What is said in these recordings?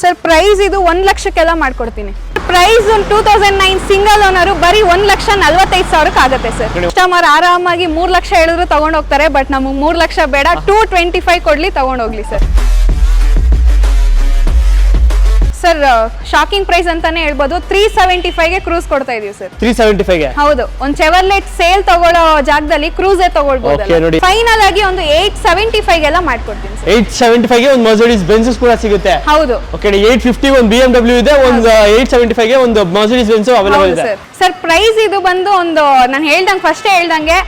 Sir price ಇದು 1 ಲಕ್ಷಕ್ಕೆಲ್ಲ ಮಾಡ್ಕೊಡ್ತೀನಿ. Price 2009 single owner ಬರೀ 1,45,000 ಆಗುತ್ತೆ ಸರ್. ಕಸ್ಟಮರ್ ಆರಾಮಾಗಿ 3 ಲಕ್ಷ ಹೇಳಿದ್ರು ತಗೊಂಡ್ ಹೋಗ್ತಾರೆ. ಬಟ್ ನಮಗೆ 3 ಲಕ್ಷ ಬೇಡ, 225 ಕೊಡ್ಲಿ ತಗೊಂಡ್ ಹೋಗ್ಲಿ ಸರ್. ಸರ್ ಶಾಕಿಂಗ್ ಪ್ರೈಸ್ ಅಂತಾನೆ ಹೇಳ್ಬೋದು. 375 ಗೆ ಕ್ರೂಸ್ ಕೊಡ್ತಾ ಇದೀವಿ ಸರ್. 375 ಗೆ ಹೌದು. ಒಂದು ಚೆವರ್ಲೆಟ್ ಸೇಲ್ ತಗೊಳ್ಳೋ ಜಾಗದಲ್ಲಿ ಕ್ರೂಸೇ ತಗೊಳ್ಬಹುದು. ಫೈನಲ್ ಆಗಿ ಒಂದು 875 ಗೆಲ್ಲ ಮಾಡ್ಕೊಡ್ತೀನಿ ಸರ್. 875 ಗೆ ಒಂದು ಮರ್ಸಿಡೀಸ್ ಬೆಂಜಸ್ ಕೂಡ ಸಿಗುತ್ತೆ. ಹೌದು. ಓಕೆ 850 ಒಂದು BMW ಇದೆ, ಒಂದು 875 ಗೆ ಒಂದು ಮರ್ಸಿಡೀಸ್ ಬೆಂಜ್ ಅವೈಲೇಬಲ್ ಇದೆ ಸರ್. ಪ್ರೈಸ್ ಇದು ಬಂದು ಒಂದು ನಾನು ಹೇಳ್ದಂಗೆ ಫಸ್ಟ್ ಹೇಳ್ದಂಗೆ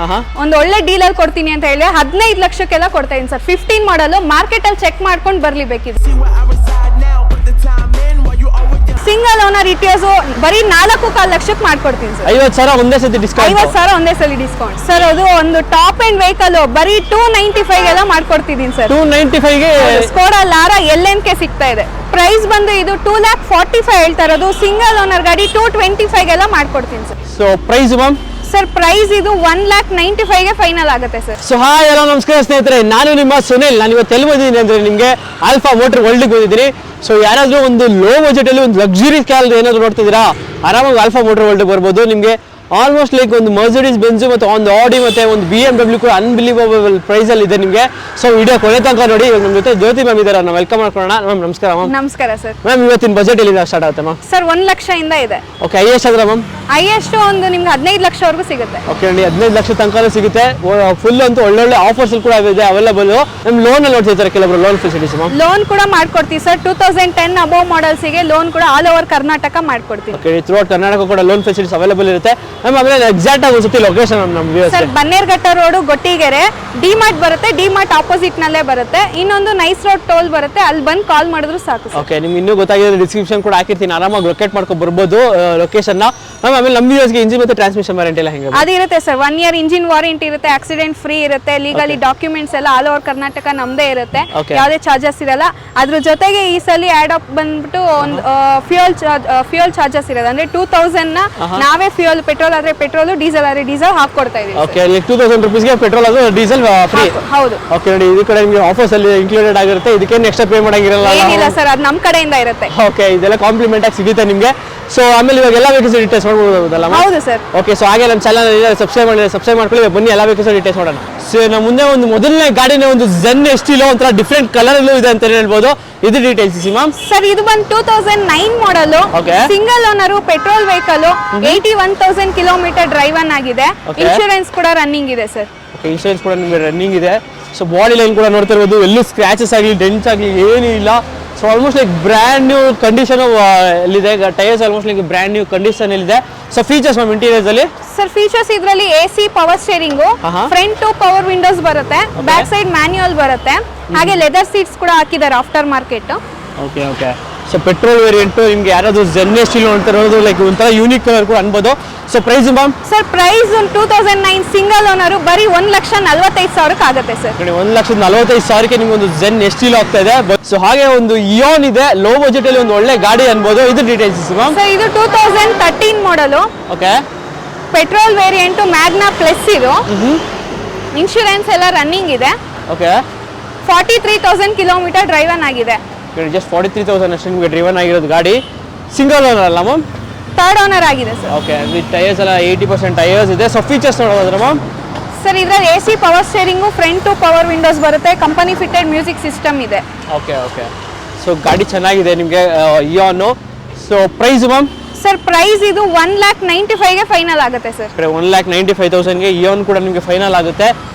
ಒಂದು ಒಳ್ಳೆ ಡೀಲರ್ ಕೊಡ್ತೀನಿ ಅಂತ ಹೇಳಿ 15 ಲಕ್ಷಕ್ಕೆಲ್ಲ ಕೊಡ್ತಾ ಇದೀನಿ ಸರ್. 15 ಮಾಡಲ್ ಮಾರ್ಕೆಟ್ ಅಲ್ಲಿ ಚೆಕ್ ಮಾಡ್ಕೊಂಡು ಬರ್ಲಿ ಬೇಕಿದೆ. ಸಿಂಗಲ್ ಓನರ್ ಇಟಿಯೋಸ್ ಬರೀ 4.25 ಲಕ್ಷಕ್ಕೆ ಮಾಡ್ಕೊಡ್ತೀನಿ ಸರ್. 50,000 ಒಂದೇ ಸತಿ ಡಿಸ್ಕೌಂಟ್. 50,000 ಒಂದೇ ಸಲ ಡಿಸ್ಕೌಂಟ್ ಸರ್. ಅದು ಒಂದು ಟಾಪ್ ಅಂಡ್ ವೆಹಿಕಲ್ ಬರೀ 295 ಗೆಲ್ಲ ಮಾಡ್ಕೊಡ್ತಿದ್ದೀನಿ ಸರ್. 295 ಗೆ ಸ್ಕೋಡಾ ಲಾರಾ LNK ಸಿಗ್ತಾ ಇದೆ. ಪ್ರೈಸ್ ಬಂದು ಇದು 2,45,000 ಹೇಳ್ತಾ ಇರೋದು. ಸಿಂಗಲ್ ಓನರ್ ಗಾಡಿ 225 ಗೆಲ್ಲ ಮಾಡ್ಕೊಡ್ತೀನಿ sir. So price ma'am sir price ಇದು 1,95,000 ಗೆ ಫೈನಲ್ ಆಗುತ್ತೆ ಸರ್. ಸೊ ಹಾಯ್ ಹಲೋ ನಮಸ್ಕಾರ ಸ್ನೇಹಿತರೆ, ನಾನು ನಿಮ್ಮ ಸುನಿಲ್. ನಾನು ಇವತ್ತು ಎಲ್ಲಿ ಬಂದಿದ್ದೀನಿ ಅಂದ್ರೆ ನಿಮಗೆ ಆಲ್ಫಾ ಮೋಟರ್ ವರ್ಲ್ಡ್ಗೆ ಬಂದಿದ್ದೀನಿ. ಸೊ ಯಾರಾದರೂ ಒಂದು ಲೋ ಬಜೆಟ್ ಅಲ್ಲಿ ಒಂದು ಲಕ್ಸುರಿ ಕಾರ್ ಏನಾದ್ರು ನೋಡ್ತಿದ್ದೀರಾ, ಆರಾಮಾಗಿ ಆಲ್ಫಾ ಮೋಟರ್ ವರ್ಲ್ಡ್ ಬರ್ಬೋದು. ನಿಮಗೆ ಆಲ್ಮೋಸ್ಟ್ ಲೈಕ್ ಒಂದು ಮರ್ಸಿಡೀಸ್ ಬೆಂಜ್ ಮತ್ತು ಒಂದು ಆಡಿ ಮತ್ತು ಒಂದು BMW ಕೂಡ ಅನ್ಬಿಲೀವಬಲ್ ಪ್ರೈಸ್ ಅಲ್ಲಿ ಇದೆ ನಿಮಗೆ. ಸೊ ವಿಡಿಯೋ ಕೊನೆ ತನಕ ನೋಡಿ. ನಮ್ಮ ಜೊತೆ ಜ್ಯೋತಿ ಮ್ಯಾಮ್ ಇದ್ದಾರೆ, ನಾವು ವೆಲ್ಕಮ್ ಮಾಡ್ಕೊಳ್ಳೋಣ. ಮ್ಯಾಮ್ ನಮಸ್ಕಾರ. ಮ್ಯಾಮ್ ನಮಸ್ಕಾರ ಸರ್. ಮ್ಯಾಮ್ ಇವತ್ತಿನ ಬಜೆಟ್ ಎಲ್ಲಿಂದ ಸ್ಟಾರ್ಟ್ ಆಗುತ್ತೆ ಮ್ಯಾಮ್? ಸರ್ 1 ಲಕ್ಷದಿಂದ ಇದೆ. ಓಕೆ ಹೈಯೆಸ್ಟ್ ಆದ್ರೆ ಮ್ಯಾಮ್? ಹೈಯೆಸ್ಟ್ ಒಂದು ನಿಮ್ಗೆ 15 ಲಕ್ಷವರೆಗೂ ಸಿಗುತ್ತೆ. ಓಕೆ ನೋಡಿ 15 ಲಕ್ಷ ತನಕ ಸಿಗುತ್ತೆ. ಫುಲ್ ಅಂತೂ ಒಳ್ಳೊಳ್ಳೆ ಆಫರ್ಸ್ ಕೂಡ ಇದೆ ಅವೈಲೇಬಲ್. ನಮ್ಮ ಲೋನ್ ಅಲ್ಲಿ ನೋಡ್ತಿರ್ತಾರೆ ಕೆಲವರು ಲೋನ್ ಫೆಸಿಲಿಟೀಸ್ ಮ್ಯಾಮ್. ಲೋನ್ ಕೂಡ ಮಾಡ್ಕೊಡ್ತೀವಿ ಸರ್. 2010 ಅಬೌವ್ ಮಾಡೆಲ್ಸ್ ಗೆ ಲೋನ್ ಕೂಡ ಆಲ್ ಓವರ್ ಕರ್ನಾಟಕ ಮಾಡ್ಕೊಡ್ತೀವಿ. ಓಕೆ ಥ್ರೂಔಟ್ ಕರ್ನಾಟಕ ಕೂಡ ಲೋನ್ ಫೆಸಿಲಿಟೀಸ್ ಅವೈಲೇಬಲ್ ಇರುತ್ತೆ ಮ್ಯಾಮ್. ಆಮೇಲೆ ಎಕ್ಸಾಕ್ಟ್ ಆಗಿ ಒಂದ್ಸತಿ ಲೊಕೇಶನ್ ನಮ್ಮ viewers sir Bannerghatta road Gottigere DMart ಬರುತ್ತೆ. ಡಿಮಾರ್ಟ್ ಆಪೋಸಿಟ್ ನಲ್ಲೇ ಬರುತ್ತೆ. ಇನ್ನೊಂದು ನೈಸ್ ರೋಡ್ ಟೋಲ್ ಬರುತ್ತೆ, ಅಲ್ಲಿ ಬಂದು ಕಾಲ್ ಮಾಡಿದ್ರು ಸಾಕು. ಓಕೆ ನಿಮ್ಗೆ ಇನ್ನೂ ಗೊತ್ತಾಗಿದ್ರೆ ಡಿಸ್ಕ್ರಿಪ್ಷನ್ ಕೂಡ ಹಾಕಿರ್ತೀನಿ, ಆರಾಮಾಗಿ ಲೊಕೇಟ್ ಮಾಡ್ಕೊಂಡು ಬರ್ಬೋದು ಲೊಕೇಶನ್ ನ ಮ್ಯಾಮ್. ಆಮೇಲೆ ನಮ್ಮ ವ್ಯೂವರ್ಸ್ಗೆ ಇಂಜಿನ್ ಮತ್ತೆ ಟ್ರಾನ್ಸ್ಮಿಷನ್ ವಾರಂಟಿ ಎಲ್ಲ ಹೆಂಗೆ? ಅದು ಇರುತ್ತೆ ಸರ್. 1 ಇಯರ್ ಇಂಜಿನ್ ವಾರಂಟಿ ಇರುತ್ತೆ, ಆಕ್ಸಿಡೆಂಟ್ ಫ್ರೀ ಇರುತ್ತೆ, ಲೀಗಲಿ ಡಾಕ್ಯುಮೆಂಟ್ಸ್ ಎಲ್ಲ ಆಲ್ ಓವರ್ ಕರ್ನಾಟಕ ನಮ್ದೇ ಇರುತ್ತೆ, ಯಾವುದೇ ಚಾರ್ಜಸ್ ಇರಲ್ಲ. ಅದ್ರ ಜೊತೆಗೆ ಈ ಸಲ ಆಡ್ ಅಪ್ ಬಂದ್ಬಿಟ್ಟು ಒಂದು ಫ್ಯೂಯಲ್ ಚಾರ್ಜಸ್ ಇರೋದು. ಅಂದ್ರೆ 2000 ನ ನಾವೇ ಫ್ಯೂಯಲ್, ಪೆಟ್ರೋಲ್ ಆದ್ರೆ ಪೆಟ್ರೋಲ್, ಡೀಸೆಲ್ ಆದ್ರೆ ಡೀಸೆಲ್ ಹಾಕೊಡ್ತಾ ಇದೀವಿ. ಓಕೆ 2000 ರೂಪೀಸ್ಗೆ ಪೆಟ್ರೋಲ್ ಅದು ಡೀಸೆಲ್ ಫ್ರೀ. ಹೌದು. ಓಕೆ ನೋಡಿ ಇದು ಕಡೆ ನಿಮಗೆ ಆಫರ್ಸ್ ಅಲ್ಲಿ ಇನ್ಕ್ಲೂಡೆಡ್ ಆಗಿರುತ್ತೆ. ಇದಕ್ಕೇನು ಎಕ್ಸ್ಟ್ರಾ ಪೇ ಮಾಡಂಗಿರಲ್ಲ. ಏನಿಲ್ಲ ಸರ್, ಅದು ನಮ್ಮ ಕಡೆಯಿಂದ ಇರುತ್ತೆ. ಓಕೆ ಇದೆಲ್ಲ ಕಾಂಪ್ಲಿಮೆಂಟ್ ಆಗಿ ಸಿಗುತ್ತೆ ನಿಮಗೆ. ಸೊ ಆಮೇಲೆ ಇವಾಗ ಎಲ್ಲ ವೆಹಿಕಲ್ಸ್ ಡೀಟೇಲ್ಸ್ ಮಾಡ್ಬೋದಲ್ಲ? ಹೌದು ಸರ್. ಓಕೆ ಸೊ ಹಾಗೆ ನಮ್ಮ ಚಾನಲ್ ಸಬ್ಸ್ಕ್ರೈಬ್ ಮಾಡ್ಕೊಳ್ಳಿ. ಬನ್ನಿ ಎಲ್ಲ ವೆಹಿಕಲ್ಸ್ ಡೀಟೇಲ್ಸ್ ಮಾಡೋಣ. ಸೊ ನಮ್ಮ ಮುಂದೆ ಒಂದು ಮೊದಲನೇ ಗಾಡಿನೇ ಒಂದು Zen ST ಒಂಥರ ಡಿಫ್ರೆಂಟ್ ಕಲರ್ ಅಲ್ಲೂ ಇದೆ ಅಂತ ಹೇಳ್ಬೋದು. ಇದು ಡೀಟೇಲ್ಸ್ ಇಸಿ ಮ್ಯಾಮ್. ಸರ್ ಇದು ಬಂದು 2009 model, single owner, petrol vehicle, 81,000 kilometre drive ಆಗಿದೆ. ಇನ್ಶೂರೆನ್ಸ್ ಕೂಡ ರನ್ನಿಂಗ್ ಇದೆ ಸರ್. ಓಕೆ ಇನ್ಶೂರೆನ್ಸ್ ಕೂಡ ನಿಮಗೆ ರನ್ನಿಂಗ್ ಇದೆ. ಸೊ ಬಾಡಿ ಲೈನ್ ಕೂಡ ನೋಡ್ತಾ ಇರ್ಬೋದು, ಎಲ್ಲೂ ಸ್ಕ್ರಾಚಸ್ ಆಗಲಿ ಡೆಂಟ್ಸ್ ಆಗಲಿ ಏನೂ ಇಲ್ಲ. So almost like brand new condition ಎಲ್ಲಿದೆ. Tyres almost like brand new condition ಇದೆ. ಸೊ ಫೀಚರ್ಸ್ ಮ್ಯಾಮ್ ಇಂಟೀರಿಯರ್ಸ್ ಅಲ್ಲಿ? ಸರ್ ಫೀಚರ್ಸ್ ಇದರಲ್ಲಿ AC power steering, front power windows ಬರುತ್ತೆ, ಬ್ಯಾಕ್ ಸೈಡ್ ಮ್ಯಾನ್ಯುಯಲ್ ಬರುತ್ತೆ, ಹಾಗೆ ಲೆದರ್ ಸೀಟ್ಸ್ ಕೂಡ ಹಾಕಿದ್ದಾರೆ after market. Okay okay so petrol variant ನಿಮ್ಗೆ ಯಾರಾದರೂ Zen ST ನೋಡ್ತಿರೋದು ಲೈಕ್ ಒಂಥರ ಯೂನಿಕ್ ಕಲರ್ ಕೂಡ ಅನ್ಬೋದು. So price ma'am? Sir price 2009 single owner ಬರೀ 1,45,000 ಆಗುತ್ತೆ ಸರ್. 1,45,000ಕ್ಕೆ ನಿಮ್ಗೆ ಒಂದು Zen ST ಆಗ್ತಾ ಇದೆ. ಸೊ ಹಾಗೆ ಒಂದು ಇಯಾನ್ ಇದೆ, ಲೋ ಬಜೆಟ್ ಅಲ್ಲಿ ಒಂದು ಒಳ್ಳೆ ಗಾಡಿ ಅನ್ಬೋದು. ಇದು ಡೀಟೇಲ್ಸ್ ಮ್ಯಾಮ್? ಸರ್ ಇದು 2013 model. Okay petrol variant Magna plus. ಇದು ಇನ್ಶೂರೆನ್ಸ್ ಎಲ್ಲ ರನ್ನಿಂಗ್ ಇದೆ. ಓಕೆ 43,000 ಕಿಲೋಮೀಟರ್ ಡ್ರೈವ್ ಆಗಿದೆ. ಜಸ್ಟ್ 43,000 ಅಷ್ಟೇ ನಿಮಗೆ ಡ್ರೈವನ್ ಆಗಿರೋದು ಗಾಡಿ. ಸಿಂಗಲ್ ಓನರ್ ಅಲ್ಲ ಮ್ಯಾಮ್? ಥರ್ಡ್ ಓನರ್ ಆಗಿದೆ ಸರ್. ಓಕೆ ವಿತ್ ಟೈರ್ಸ್ ಎಲ್ಲ 80% ಟೈರ್ಸ್ ಇದೆ. ಸೊ ಫೀಚರ್ಸ್ ನೋಡೋದಾದ್ರೆ ಮ್ಯಾಮ್? ಸರ್ ಇದರಲ್ಲಿ AC power steering, front power windows ಬರುತ್ತೆ, ಕಂಪನಿ ಫಿಟೆಡ್ ಮ್ಯೂಸಿಕ್ ಸಿಸ್ಟಮ್ ಇದೆ. ಓಕೆ ಓಕೆ ಸೊ ಗಾಡಿ ಚೆನ್ನಾಗಿದೆ ನಿಮಗೆ ಇಯಾನು. So price ma'am? Sir price ಇದು 1,95,000 ಗೆ ಫೈನಲ್ ಆಗುತ್ತೆ ಸರ್. 1,95,000ಗೆ ಇಯಾನ್ ಕೂಡ ನಿಮಗೆ ಫೈನಲ್ ಆಗುತ್ತೆ.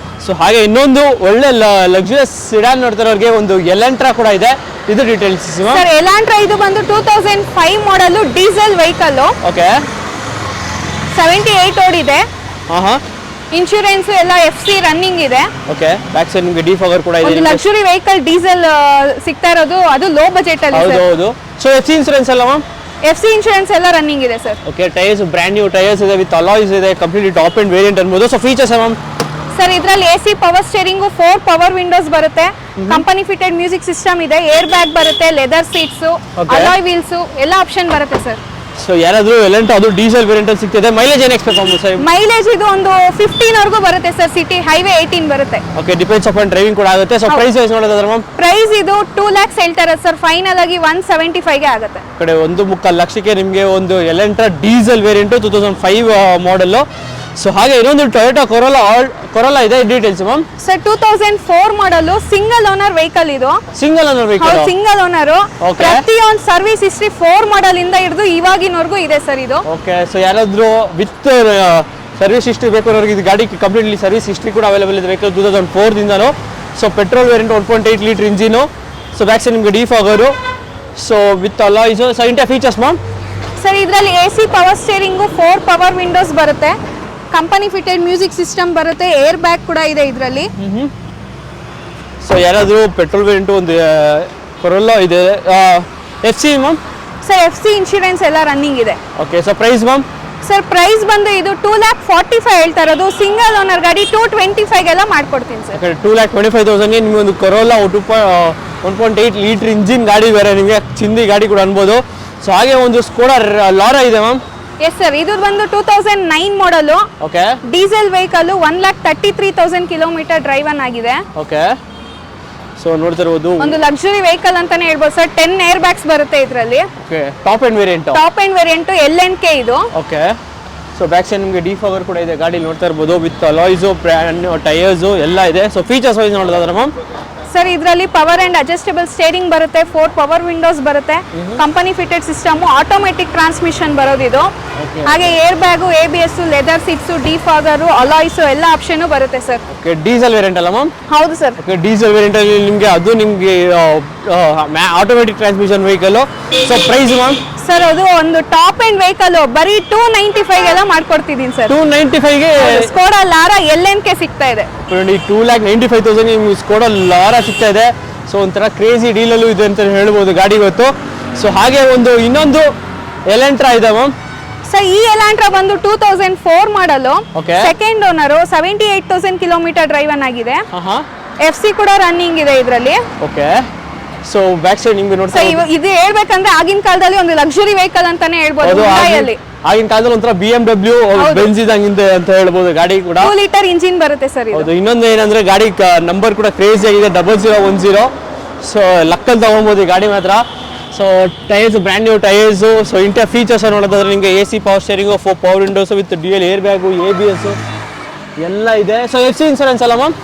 ಸೊ ಹಾಗೆ ಇನ್ನೊಂದು ಒಳ್ಳೆ ಲಕ್ಸುರಿಯಸ್ ಸಿಡಾನ್ ನೋಡ್ತಿರೋರಿಗೆ ಒಂದು ಎಲೆಂಟ್ರಾ ಕೂಡ ಇದೆ. ಇದು ಡೀಟೇಲ್ಸ್ ಸರ್. ಎಲಾಂಟ್ರಾ ಇದು ಬಂದು 2005 ಮಾಡೆಲ್ ಡೀಸೆಲ್ ವೆಹಿಕಲ್. ಓಕೆ 78 ಓಡಿದೆ. ಇನ್ಶೂರೆನ್ಸ್ ಎಲ್ಲ FC ರನ್ನಿಂಗ್ ಇದೆ. ಓಕೆ ಬ್ಯಾಕ್ ಸೈಡ್ ನಿಮಗೆ ಡಿಫಾಗರ್ ಕೂಡ ಇದೆ. ಲಕ್ಸುರಿ ವೆಹಿಕಲ್ ಡೀಸೆಲ್ ಸಿಗ್ತಾ ಇರೋದು, ಅದು ಲೋ ಬಜೆಟ್ ಅಲ್ಲಿ. ಹೌದು ಹೌದು. ಸೊ FC ಇನ್ಶೂರೆನ್ಸ್ ಅಲ್ಲ ಮ್ಯಾಮ್? FC ಇನ್ಶೂರೆನ್ಸ್ ಎಲ್ಲ ರನ್ನಿಂಗ್ ಇದೆ sir. Okay tyres brand new tyres ಇದೆ, ವಿತ್ ಅಲಾಯ್ಸ್ ಇದೆ, ಕಂಪ್ಲೀಟ್ಲಿ ಟಾಪ್ ಅಂಡ್ ವೇರಿಯಂಟ್ ಅನ್ಬೋದು. So features ma'am? ಸರ್ ಇದರಲ್ಲಿ AC power steering, 4 power windows ಬರುತ್ತೆ, ಕಂಪನಿ ಫಿಟೆಡ್ ಮ್ಯೂಸಿಕ್ ಸಿಸ್ಟಮ್ ಇದೆ, air bag ಬರುತ್ತೆ, leather seats, alloy wheels ಎಲ್ಲ option ಬರುತ್ತೆ sir. So ಯಾರಾದರೂ ಎಲೆಂಟೋ ಅದು ಡೀಸೆಲ್ ವೇರಿಯಂಟ್ ಅಲ್ಲಿ ಸಿಗ್ತಿದೆ. ಮೈಲೇಜ್ ಏನು ಎಕ್ಸ್ಪೆಕ್ಟ್ ಮಾಡ್ಬೋದು ಸರ್? ಮೈಲೇಜ್ ಇದು ಒಂದು 15 ವರೆಗೂ ಬರುತ್ತೆ ಸರ್. ಸಿಟಿ ಹೈವೇ 18 ಬರುತ್ತೆ. ಓಕೆ, ಡಿಪೆಂಡ್ಸ್ ಅಪಾನ್ ಡ್ರೈವಿಂಗ್ ಕೂಡ ಆಗುತ್ತೆ. ಸೊ ಪ್ರೈಸ್ ವೈಸ್ ನೋಡೋದಾದ್ರೆ ಮ್ಯಾಮ್, ಪ್ರೈಸ್ ಇದು 2 lakhs ಹೇಳ್ತಾರೆ ಸರ್. ಫೈನಲ್ ಆಗಿ 175 ಗೆ ಆಗುತ್ತೆ. ಕಡೆ 1.25 ಲಕ್ಷಕ್ಕೆ ನಿಮಗೆ ಒಂದು Elantra diesel variant 2005 model. So ಹಾಗೆ ಇನ್ನೊಂದು ಟೊಯೋಟಾ ಕೊರೋಲಾ ಇದೆ, details ma'am. Sir 2004 model, single owner vehicle ಇದು. Single owner vehicle, single owner. Okay. ಪ್ರತಿಯೊಂದು ಸರ್ವಿಸ್ ಹಿಸ್ಟ್ರಿ 4 ಮಾಡಲ್ ಇಂದ ಹಿಡಿದು ಇವಾಗಿನವರೆಗೂ ಇದೆ ಸರ್ ಇದು. ಓಕೆ, ಸೊ ಯಾರಾದರೂ ವಿತ್ ಸರ್ವಿಸ್ ಹಿಸ್ಟ್ರಿ ಬೇಕು ಅನ್ನೋರಿಗೆ ಇದು ಗಾಡಿ ಕಂಪ್ಲೀಟ್ಲಿ ಸರ್ವಿಸ್ ಹಿಸ್ಟ್ರಿ ಕೂಡ ಅವೈಲೇಬಲ್ ಇದೆ. ವೆಹಿಕಲ್ 2004 ದಿಂದನೂ. So petrol variant 1.8 litre engine. So back side ನಿಮಗೆ defogger. So with alloys. So interior features ma'am, sir ಇದರಲ್ಲಿ AC power steering, 4 power windows ಬರುತ್ತೆ, ಕಂಪನಿ ಫಿಟೆಡ್ ಮ್ಯೂಸಿಕ್ ಸಿಸ್ಟಮ್ ಬರುತ್ತೆ, air bag ಕೂಡ ಇದೆ ಇದರಲ್ಲಿ. ಸೊ ಯಾರಾದರೂ ಪೆಟ್ರೋಲ್ ವೇರಿಯಂಟ್ ಒಂದು Corolla ಇದೆ. FC ma'am? Sir FC insurance ಎಲ್ಲ ರನ್ನಿಂಗ್ ಇದೆ. Okay, so price ma'am? Sir price ಬಂದು ಇದು 2,45,000 ಹೇಳ್ತಾ ಇರೋದು. ಸಿಂಗಲ್ ಓನರ್ ಗಾಡಿ 225 ಎಲ್ಲ ಮಾಡ್ಕೊಡ್ತೀನಿ ಸರ್. ಓಕೆ, 2,25,000ಗೆ ನಿಮಗೆ ಒಂದು ಕೊರೋಲಾ 1.8 ಲೀಟರ್ ಇಂಜಿನ್ ಗಾಡಿ ಬೇರೆ ನಿಮಗೆ ಚಿಂದಿ ಗಾಡಿ ಕೂಡ ಅನ್ಬೋದು. ಸೊ ಹಾಗೆ ಒಂದು ಸ್ಕೋಡಾ ಲಾರಾ ಇದೆ ಮ್ಯಾಮ್. ಎಸ್ ಸರ್, ಇದು ಬಂದು 2009 ಮಾಡಲು. Okay, diesel vehicle, 1,33,000 kilometre driven ಆಗಿದೆ. ಓಕೆ, ಸೊ ನೋಡ್ತಿರ್ಬೋದು ಒಂದು ಲಕ್ಸುರಿ ವೆಹಿಕಲ್ ಅಂತಾನೆ ಹೇಳ್ಬೋದು ಸರ್. 10 ಏರ್ ಬ್ಯಾಗ್ಸ್ ಬರುತ್ತೆ ಇದರಲ್ಲಿ. Okay, top end variant. Top end variant LNK ಇದು. ಓಕೆ, ಸೊ ಬ್ಯಾಕ್ ಸೈಡ್ ನಿಮಗೆ ಡಿಫಾಗರ್ ಕೂಡ ಇದೆ ಗಾಡಿ ನೋಡ್ತಾ ಇರ್ಬೋದು. ವಿತ್ ಅಲಾಯ್ಸು, ಬ್ರ್ಯಾಂಡ್ ಟೈರ್ಸು ಎಲ್ಲ ಇದೆ. ಸೊ ಫೀಚರ್ಸ್ ವೈಸ್ ನೋಡೋದಾದ್ರೆ ಮ್ಯಾಮ್, ಸರ್ ಇದರಲ್ಲಿ ಪವರ್ ಅಂಡ್ ಅಡ್ಜಸ್ಟಬಲ್ ಸ್ಟೇರಿಂಗ್ ಬರುತ್ತೆ, 4 ಪವರ್ ವಿಂಡೋಸ್ ಬರುತ್ತೆ, company fitted system, automatic transmission ಬರೋದಿದು. ಹಾಗೆ air bag, ABS, leather seats, defogger, alloys ಎಲ್ಲ ಆಪ್ಷನ್ ಬರುತ್ತೆ ಸರ್. ಓಕೆ, ಡೀಸೆಲ್ ವೇರಿಯಂಟ್ ಅಲ್ಲ ಮ್ಯಾಮ್? ಹೌದು ಸರ್. ಓಕೆ, ಡೀಸೆಲ್ ವೇರಿಯಂಟ್ ಅಲ್ಲಿ ನಿಮಗೆ ಅದು ನಿಮಗೆ automatic transmission vehicle. So price ma'am? Sir ಅದು ಒಂದು ಟಾಪ್ ಎಂಡ್ ವೆಹಿಕಲ್, ಬರೀ 295 ಎಲ್ಲ ಮಾಡ್ಕೊಡ್ತಿದ್ದೀನಿ ಸರ್. 295ಗೆ ಸ್ಕೋಡಾ ಲಾರಾ LNK ಸಿಗ್ತಾ ಇದೆ. 2,95,000 ನಿಮ್ಗೆ ಸ್ಕೋಡಾ ಲಾರಾ ಸಿಗ್ತಾ ಇದೆ. ಸೊ ಒಂಥರ ಕ್ರೇಜಿ ಡೀಲಲ್ಲೂ ಇದೆ ಅಂತ ಹೇಳ್ಬೋದು ಗಾಡಿ ಇವತ್ತು. ಸೊ ಹಾಗೆ ಇನ್ನೊಂದು ಎಲೆಂಟ್ರಾ ಇದೆ ಮ್ಯಾಮ್. ಸರ್ ಈ ಎಲಾಂಟ್ರಾ ಬಂದು 2004 ಮಾಡಲು, Okay. Second owner, 78,000 kilometre driven ಆಗಿದೆ. FC ಕೂಡ ರನ್ನಿಂಗ್ ಇದೆ ಇದರಲ್ಲಿ. ಓಕೆ, ಸೊ ಬ್ಯಾಕ್ ಸೈಡ್ ನಿಮ್ಗೆ ನೋಡ್ತಾ ಸರ್ ಇದು ಹೇಳ್ಬೇಕಂದ್ರೆ ಆಗಿನ ಕಾಲದಲ್ಲಿ ಒಂದು ಲಕ್ಸುರಿ ವೆಹಿಕಲ್ ಅಂತಾನೆ ಹೇಳ್ಬೋದು. ಹುಂಡಾಯಲ್ಲಿ ಆಗಿನ ಕಾಲದಲ್ಲಿ ಒಂಥರ BMW ಬೆಂಜ್ ಇದಂಗಿದೆ ಅಂತ ಹೇಳ್ಬೋದು ಗಾಡಿ ಕೂಡ. 2 ಲೀಟರ್ ಇಂಜಿನ್ ಬರುತ್ತೆ ಸರ್ ಇದು. ಹೌದು, ಇನ್ನೊಂದು ಏನಂದ್ರೆ ಗಾಡಿ ನಂಬರ್ ಕೂಡ ಕ್ರೇಜಿ ಆಗಿದೆ, 0010. ಸೊ ಲಕ್ಕಲ್ಲಿ ತಗೊಬೋದು ಈ ಗಾಡಿ ಮಾತ್ರ. So tyres brand new tyres. So ಇಂಥ ಫೀಚರ್ಸ್ ನೋಡೋದಾದ್ರೆ ನಿಮಗೆ AC power steering, 4 power windows with dual air bag, ABS ಎಲ್ಲ ಇದೆ. ಸೊ FC ಇನ್ಸೂರೆನ್ಸ್ ಅಲ್ಲ ಮ್ಯಾಮ್?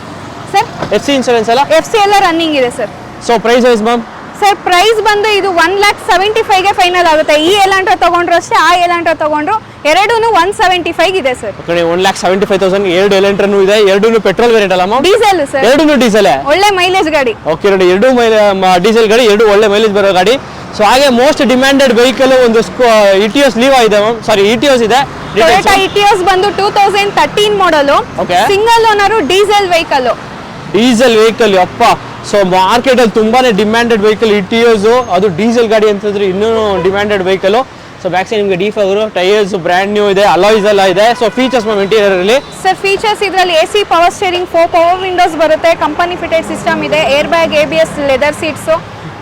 ಸರ್ FC ಇನ್ಸೂರೆನ್ಸ್ ಅಲ್ಲ? FC ಎಲ್ಲ ರನ್ನಿಂಗ್ ಇದೆ sir. So price wise ma'am? Sir price ಬಂದು ಇದು 1,75,000ಗೆ ಫೈನಲ್ ಆಗುತ್ತೆ. ಈ ಎಲಾಂಟ್ರಾ ತಗೊಂಡ್ರು ಅಷ್ಟೇ, ಆ ಎಲಾಂಟ್ರಾ ತಗೊಂಡ್ರು ಎರಡೂ 175 ಇದೆ ಸರ್. ಓಕೆ, 1,75,000 ಎರಡು ಎಲೆಂಟ್ರನು ಇದೆ. ಎರಡೂ ಪೆಟ್ರೋಲ್ ವೇರಿಯಂಟ್ ಅಲ್ಲ ಮ್ಯಾಮ್? Diesel sir. ಎರಡೂ ಡೀಸೆಲ್. ಒಳ್ಳೆ ಮೈಲೇಜ್ ಗಾಡಿ. ಓಕೆ, ನೋಡಿ ಎರಡೂ ಡೀಸೆಲ್ ಗಾಡಿ, ಎರಡು ಒಳ್ಳೆ ಮೈಲೇಜ್ ಬರೋ ಗಾಡಿ. ಸೊ ಹಾಗೆ ಮೋಸ್ಟ್ ಡಿಮ್ಯಾಂಡೆಡ್ ವೆಹಿಕಲ್ ಒಂದು ಇಟಿಯೋಸ್ ಲೀವಾ ಇದೆ ಮ್ಯಾಮ್. ಸಾರಿ, ಇಟಿಯೋಸ್ ಇದೆ. ಟೊಯೋಟಾ ಇಟಿಯೋಸ್ ಬಂದು 2013 ಮಾಡಲು, Okay. Single owner, diesel vehicle. Diesel vehicle ಅಪ್ಪ. ಸೊ ಮಾರ್ಕೆಟ್ ಅಲ್ಲಿ ತುಂಬಾನೇ ಡಿಮ್ಯಾಂಡೆಡ್ ವೆಹಿಕಲ್ ಇಟಿಯೋಸ್, ಅದು ಡೀಸೆಲ್ ಗಾಡಿ ಅಂತಂದ್ರೆ ಇನ್ನೂ demanded vehicle. So back side ನಿಮಗೆ ಡಿಫಾಗರು, ಟೈರ್ಸ್ ಬ್ರ್ಯಾಂಡ್ ನ್ಯೂ ಇದೆ, ಅಲಾಯ್ಸ್ ಎಲ್ಲ ಇದೆ. ಸೊ ಫೀಚರ್ಸ್ ಮ್ಯಾಮ್ ಇಂಟೀರಿಯರ್ ಅಲ್ಲಿ? ಸರ್ ಫೀಚರ್ಸ್ ಇದರಲ್ಲಿ AC power steering, 4 power windows ಬರುತ್ತೆ, ಕಂಪನಿ ಫಿಟೆಡ್ ಸಿಸ್ಟಮ್ ಇದೆ, air bag, ABS, leather seats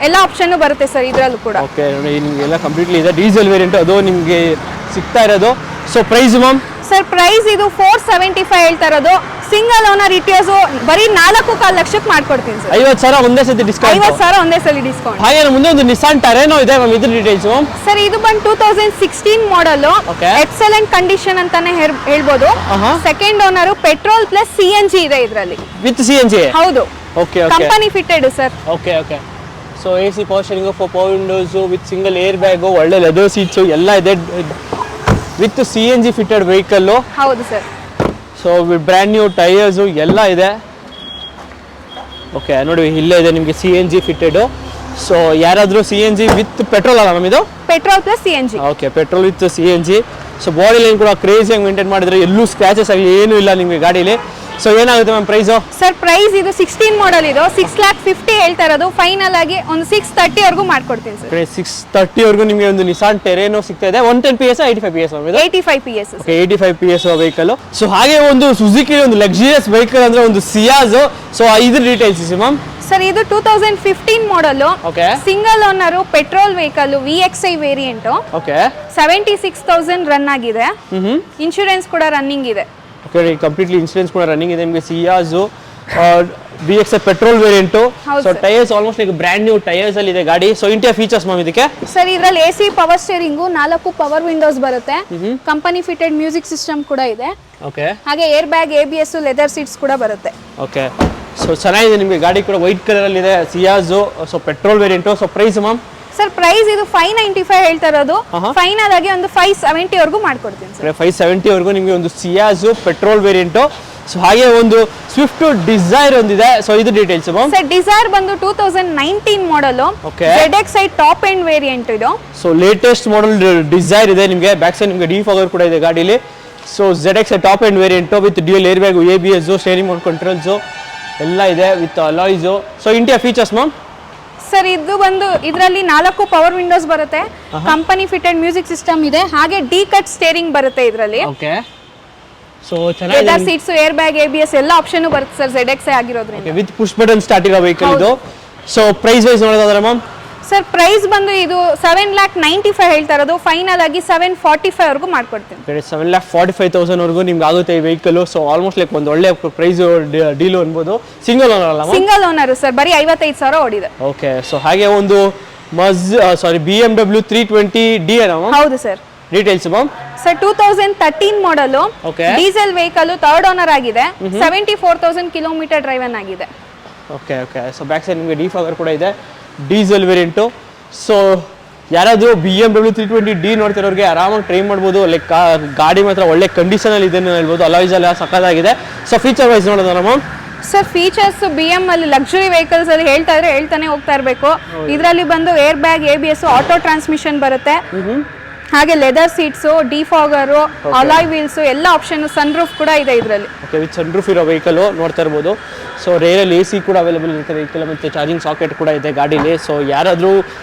ಎಲ್ಲ ಆಪ್ಷನ್ ಬರುತ್ತೆ ಸರ್ ಇದರಲ್ಲೂ ಕೂಡ. ಓಕೆ, ನೋಡಿ ನಿಮಗೆಲ್ಲ ಕಂಪ್ಲೀಟ್ಲಿ ಇದೆ. ಡೀಸೆಲ್ ವೇರಿಯಂಟ್ ಅದು ನಿಮಗೆ ಸಿಗ್ತಾ ಇರೋದು. So price ma'am? Sir price ಇದು 475 ಹೇಳ್ತಾ ಇರೋದು. ಸಿಂಗಲ್ ಓನರ್ ಇಟಿಯೋಸ್ ಬರೀ 4.25 ಲಕ್ಷಕ್ಕೆ ಮಾಡ್ಕೊಡ್ತೀನಿ ಸರ್. 50,000 ಒಂದೇ ಸತಿ ಡಿಸ್ಕೌಂಟ್? 50,000 ಒಂದೇ ಸಲ ಡಿಸ್ಕೌಂಟ್. ಹಾಗೆ ಮುಂದೆ ಒಂದು ನಿಸಾನ್ ಟರೇನೋ ಇದೆ ಮ್ಯಾಮ್, ಇದ್ರ ಡೀಟೇಲ್ಸ್ ಮ್ಯಾಮ್? ಸರ್ ಇದು ಬಂದು 2016 ಮಾಡಲು, Okay. ಎಕ್ಸಲೆಂಟ್ ಕಂಡೀಷನ್ ಅಂತಾನೆ ಹೇಳ್ಬೋದು. Second owner, petrol plus CNG ಇದೆ ಇದರಲ್ಲಿ. With CNG? ಹೌದು. Okay, company fitted sir. Okay, okay. So AC power steering, 4 power windows with single air bag, ಒಳ್ಳೆ ಲೆದರ್ ಸೀಟ್ಸು ಎಲ್ಲ ಇದೆ, ವಿತ್ CNG ಫಿಟೆಡ್ ವೆಹಿಕಲ್ಲು. ಹೌದು sir. So brand new tyres ಎಲ್ಲ ಇದೆ. Okay, ನೋಡಿ ಇಲ್ಲೇ ಇದೆ ನಿಮಗೆ CNG ಫಿಟೆಡು. ಸೊ ಯಾರಾದರೂ CNG ವಿತ್ ಪೆಟ್ರೋಲ್ ಅಲ್ಲ ಮ್ಯಾಮ್ ಇದು? Petrol plus CNG. Okay, petrol with CNG. So body line ಕೂಡ ಕ್ರೇಜಿಯಾಗಿ ಮೇಂಟೈನ್ ಮಾಡಿದ್ರೆ, ಎಲ್ಲೂ ಸ್ಕ್ರಾಚಸ್ ಆಗಲಿ ಏನೂ ಇಲ್ಲ ನಿಮಗೆ ಗಾಡೀಲಿ. ಸೊ ಏನಾಗುತ್ತೆ ಮ್ಯಾಮ್ ಪ್ರೈಸು? ಸರ್ ಪ್ರೈಸ್ ಇದು 16 ಮಾಡಲ್ ಇದು 6,50,000 ಹೇಳ್ತಾ ಇರೋದು. ಫೈನಲ್ ಆಗಿ ಒಂದು 630 ವರೆಗೂ ಮಾಡ್ಕೊಡ್ತೀನಿ ಸರ್. 630 ವರೆಗೂ ನಿಮಗೆ ಒಂದು ನಿಸಾನ್ ಟೆರೇನೋ ಸಿಗ್ತಾ ಇದೆ. 110 PS 85 PS ಮ್ಯಾಮ್ ಇದು? 85 PS. Okay, 85 PS vehicle. So ಹಾಗೆ ಒಂದು ಸುಜುಕಿ ಒಂದು ಲಕ್ಸುರಿಯಸ್ ವೆಹಿಕಲ್ ಅಂದ್ರೆ ಒಂದು ಸಿಯಾಜ್. ಸೊ ಇದ್ರ ಡೀಟೇಲ್ಸ್ ಮ್ಯಾಮ್? ಸರ್ ಇದು 2015 model, okay single owner, petrol vehicle, VXI variant, okay 76,000 run ಆಗಿದೆ. ಇನ್ಶೂರೆನ್ಸ್ ಕೂಡ ರನ್ನಿಂಗ್ ಇದೆ. ಓಕೆ ಕಂಪ್ಲೀಟ್ಲಿ ಇನ್ಶೂರೆನ್ಸ್ ಕೂಡ ರನ್ನಿಂಗ್ ಇದೆ ನಿಮಗೆ. Ciaz VXI petrol variant. So tyres almost like brand new tyres ಅಲ್ಲಿ ಇದೆ ಗಾಡಿ. ಸೊ ಇಂಟಿಯಾ ಫೀಚರ್ಸ್ ಮ್ಯಾಮ್ ಇದಕ್ಕೆ. ಸರ್ ಇದರಲ್ಲಿ AC power steering, 4 power windows ಬರುತ್ತೆ, ಕಂಪನಿ ಫಿಟೆಡ್ ಮ್ಯೂಸಿಕ್ ಸಿಸ್ಟಮ್ ಕೂಡ ಇದೆ. ಓಕೆ ಹಾಗೆ air bag, ABS, leather seats ಕೂಡ ಬರುತ್ತೆ. ಓಕೆ ಸೊ ಚೆನ್ನಾಗಿದೆ ನಿಮಗೆ ಗಾಡಿ ಕೂಡ ವೈಟ್ ಕಲರ್ ಅಲ್ಲಿ ಇದೆ. Ciaz so petrol variant. So price ma'am? Sir price ಇದು 595 ಹೇಳ್ತಾ ಇರೋದು. ಫೈನಲ್ ಆಗಿ ಒಂದು 570 ವರೆಗೂ ಮಾಡ್ಕೊಡ್ತೀನಿ ಸರ್. 570 ವರೆಗೂ ನಿಮಗೆ ಒಂದು ಸಿಯಾಜು ಪೆಟ್ರೋಲ್ ವೇರಿಯಂಟು. ಸೊ ಹಾಗೆ ಒಂದು ಸ್ವಿಫ್ಟ್ ಡಿಸೈರ್ ಒಂದಿದೆ. ಸೊ ಇದು ಡೀಟೇಲ್ಸ್ ಮ್ಯಾಮ್? ಸರ್ ಡಿಸೈರ್ ಬಂದು 2019 model, ZXi top end variant ಇದು. ಸೊ ಲೇಟೆಸ್ಟ್ ಮಾಡಲ್ ಡಿಸೈರ್ ಇದೆ ನಿಮಗೆ. ಬ್ಯಾಕ್ ಸೈಡ್ ನಿಮಗೆ ಡಿಫಾಗರ್ ಕೂಡ ಇದೆ ಗಾಡಿಲಿ. So ZXi top end variant with dual air bag, ABS, steering mount controls ಎಲ್ಲ ಇದೆ with alloys. So interior features ma'am? Sir ಇದು ಬಂದು ಇದರಲ್ಲಿ 4 ಪವರ್ ವಿಂಡೋಸ್ ಬರುತ್ತೆ, ಕಂಪನಿ ಫಿಟೆಡ್ ಮ್ಯೂಸಿಕ್ ಸಿಸ್ಟಮ್ ಇದೆ, ಹಾಗೆ ಡಿ ಕಟ್ ಸ್ಟೇರಿಂಗ್ ಬರುತ್ತೆ ಇದರಲ್ಲಿ. ಓಕೆ ಸೊ ಚೆನ್ನಾಗಿದೆ. Leather seats, air bag, ABS ಎಲ್ಲ ಆಪ್ಷನ್ ಬರುತ್ತೆ ಸರ್ ZXi ಆಗಿರೋದ್ರಿಂದ. ವಿತ್ ಪುಷ್ ಬಟನ್ ಸ್ಟಾರ್ಟ್ ಇರೋ ವೆಹಿಕಲ್ ಇದು. ಸೊ ಪ್ರೈಸ್ ವೈಸ್ ನೋಡೋದಾದ್ರೆ ಮ್ಯಾಮ್? ಸರ್ ಪ್ರೈಸ್ ಬಂದು ಇದು 7,95,000 ಹೇಳ್ತಾ ಇರೋದು. ಫೈನಲ್ ಆಗಿ 745 ವರೆಗೂ ಮಾಡ್ಕೊಡ್ತೀನಿ. 7,45,000 ವರೆಗೂ ನಿಮ್ಗೆ ಆಗುತ್ತೆ ಈ ವೆಹಿಕಲ್. ಸೊ ಆಲ್ಮೋಸ್ಟ್ ಲೈಕ್ ಒಂದು ಒಳ್ಳೆ ಪ್ರೈಸ್ ಡೀಲು ಅನ್ಬೋದು. ಸಿಂಗಲ್ ಓನರ್ ಅಲ್ಲ? ಸಿಂಗಲ್ ಓನರ್ ಸರ್, ಬರೀ 55,000 ಓಡಿದೆ. ಓಕೆ ಸೊ ಹಾಗೆ ಒಂದು BMW 320D ಹೌದು ಸರ್. Details ma'am? ಸರ್ 2013 ಮಾಡಲ್, ಡೀಸೆಲ್ ವೆಹಿಕಲ್, ಥರ್ಡ್ ಓನರ್ ಆಗಿದೆ, 74,000 ಕಿಲೋಮೀಟರ್ ಡ್ರೈವನ್ ಆಗಿದೆ. Okay okay so back side ನಿಮಗೆ ಡಿಫಾಗರ್ ಕೂಡ ಇದೆ, ಡೀಸೆಲ್ ವೇರಿಯಂಟು. ಸೊ ಯಾರಾದರೂ BMW 320D ನೋಡ್ತಿರೋರಿಗೆ ಆರಾಮಾಗಿ ಟ್ರೈ ಮಾಡ್ಬೋದು. ಲೈಕ್ ಗಾಡಿ ಮಾತ್ರ ಒಳ್ಳೆ ಕಂಡೀಷನಲ್ಲಿ ಇದೆ ಹೇಳ್ಬೋದು. ಅಲಾಯ್ಸ್ ಎಲ್ಲ ಸಕ್ಕತ್ತಾಗಿದೆ. ಸೊ ಫೀಚರ್ ವೈಸ್ ನೋಡೋಣ ಮ್ಯಾಮ್? ಸರ್ ಫೀಚರ್ಸ್ BM ಅಲ್ಲಿ ಲಕ್ಸುರಿ ವೆಹಿಕಲ್ಸ್ ಅಲ್ಲಿ ಹೇಳ್ತಾನೆ ಹೋಗ್ತಾ ಇರಬೇಕು. ಇದರಲ್ಲಿ ಬಂದು air bag, ABS, auto transmission ಬರುತ್ತೆ, ಹಾಗೆ leather seats, defogger, alloy wheels ಎಲ್ಲ ಆಪ್ಷನ್, ಸನ್ ರೂಫ್ ಕೂಡ ಇದೆ ಇದರಲ್ಲಿ. ಓಕೆ ವಿತ್ ಸನ್ ರೂಫ್ ಇರೋ ವೆಹಿಕಲ್ ನೋಡ್ತಾ ಇರ್ಬೋದು. ಸೊ ರೇರಲ್ಲಿ AC ಕೂಡ ಅವೈಲೇಬಲ್ ಇರುತ್ತೆ ವೆಹಿಕಲ್, ಮತ್ತು ಚಾರ್ಜಿಂಗ್ ಸಾಕೆಟ್ ಕೂಡ ಇದೆ ಗಾಡೀಲಿ. ಸೊ ಯಾರಾದರೂ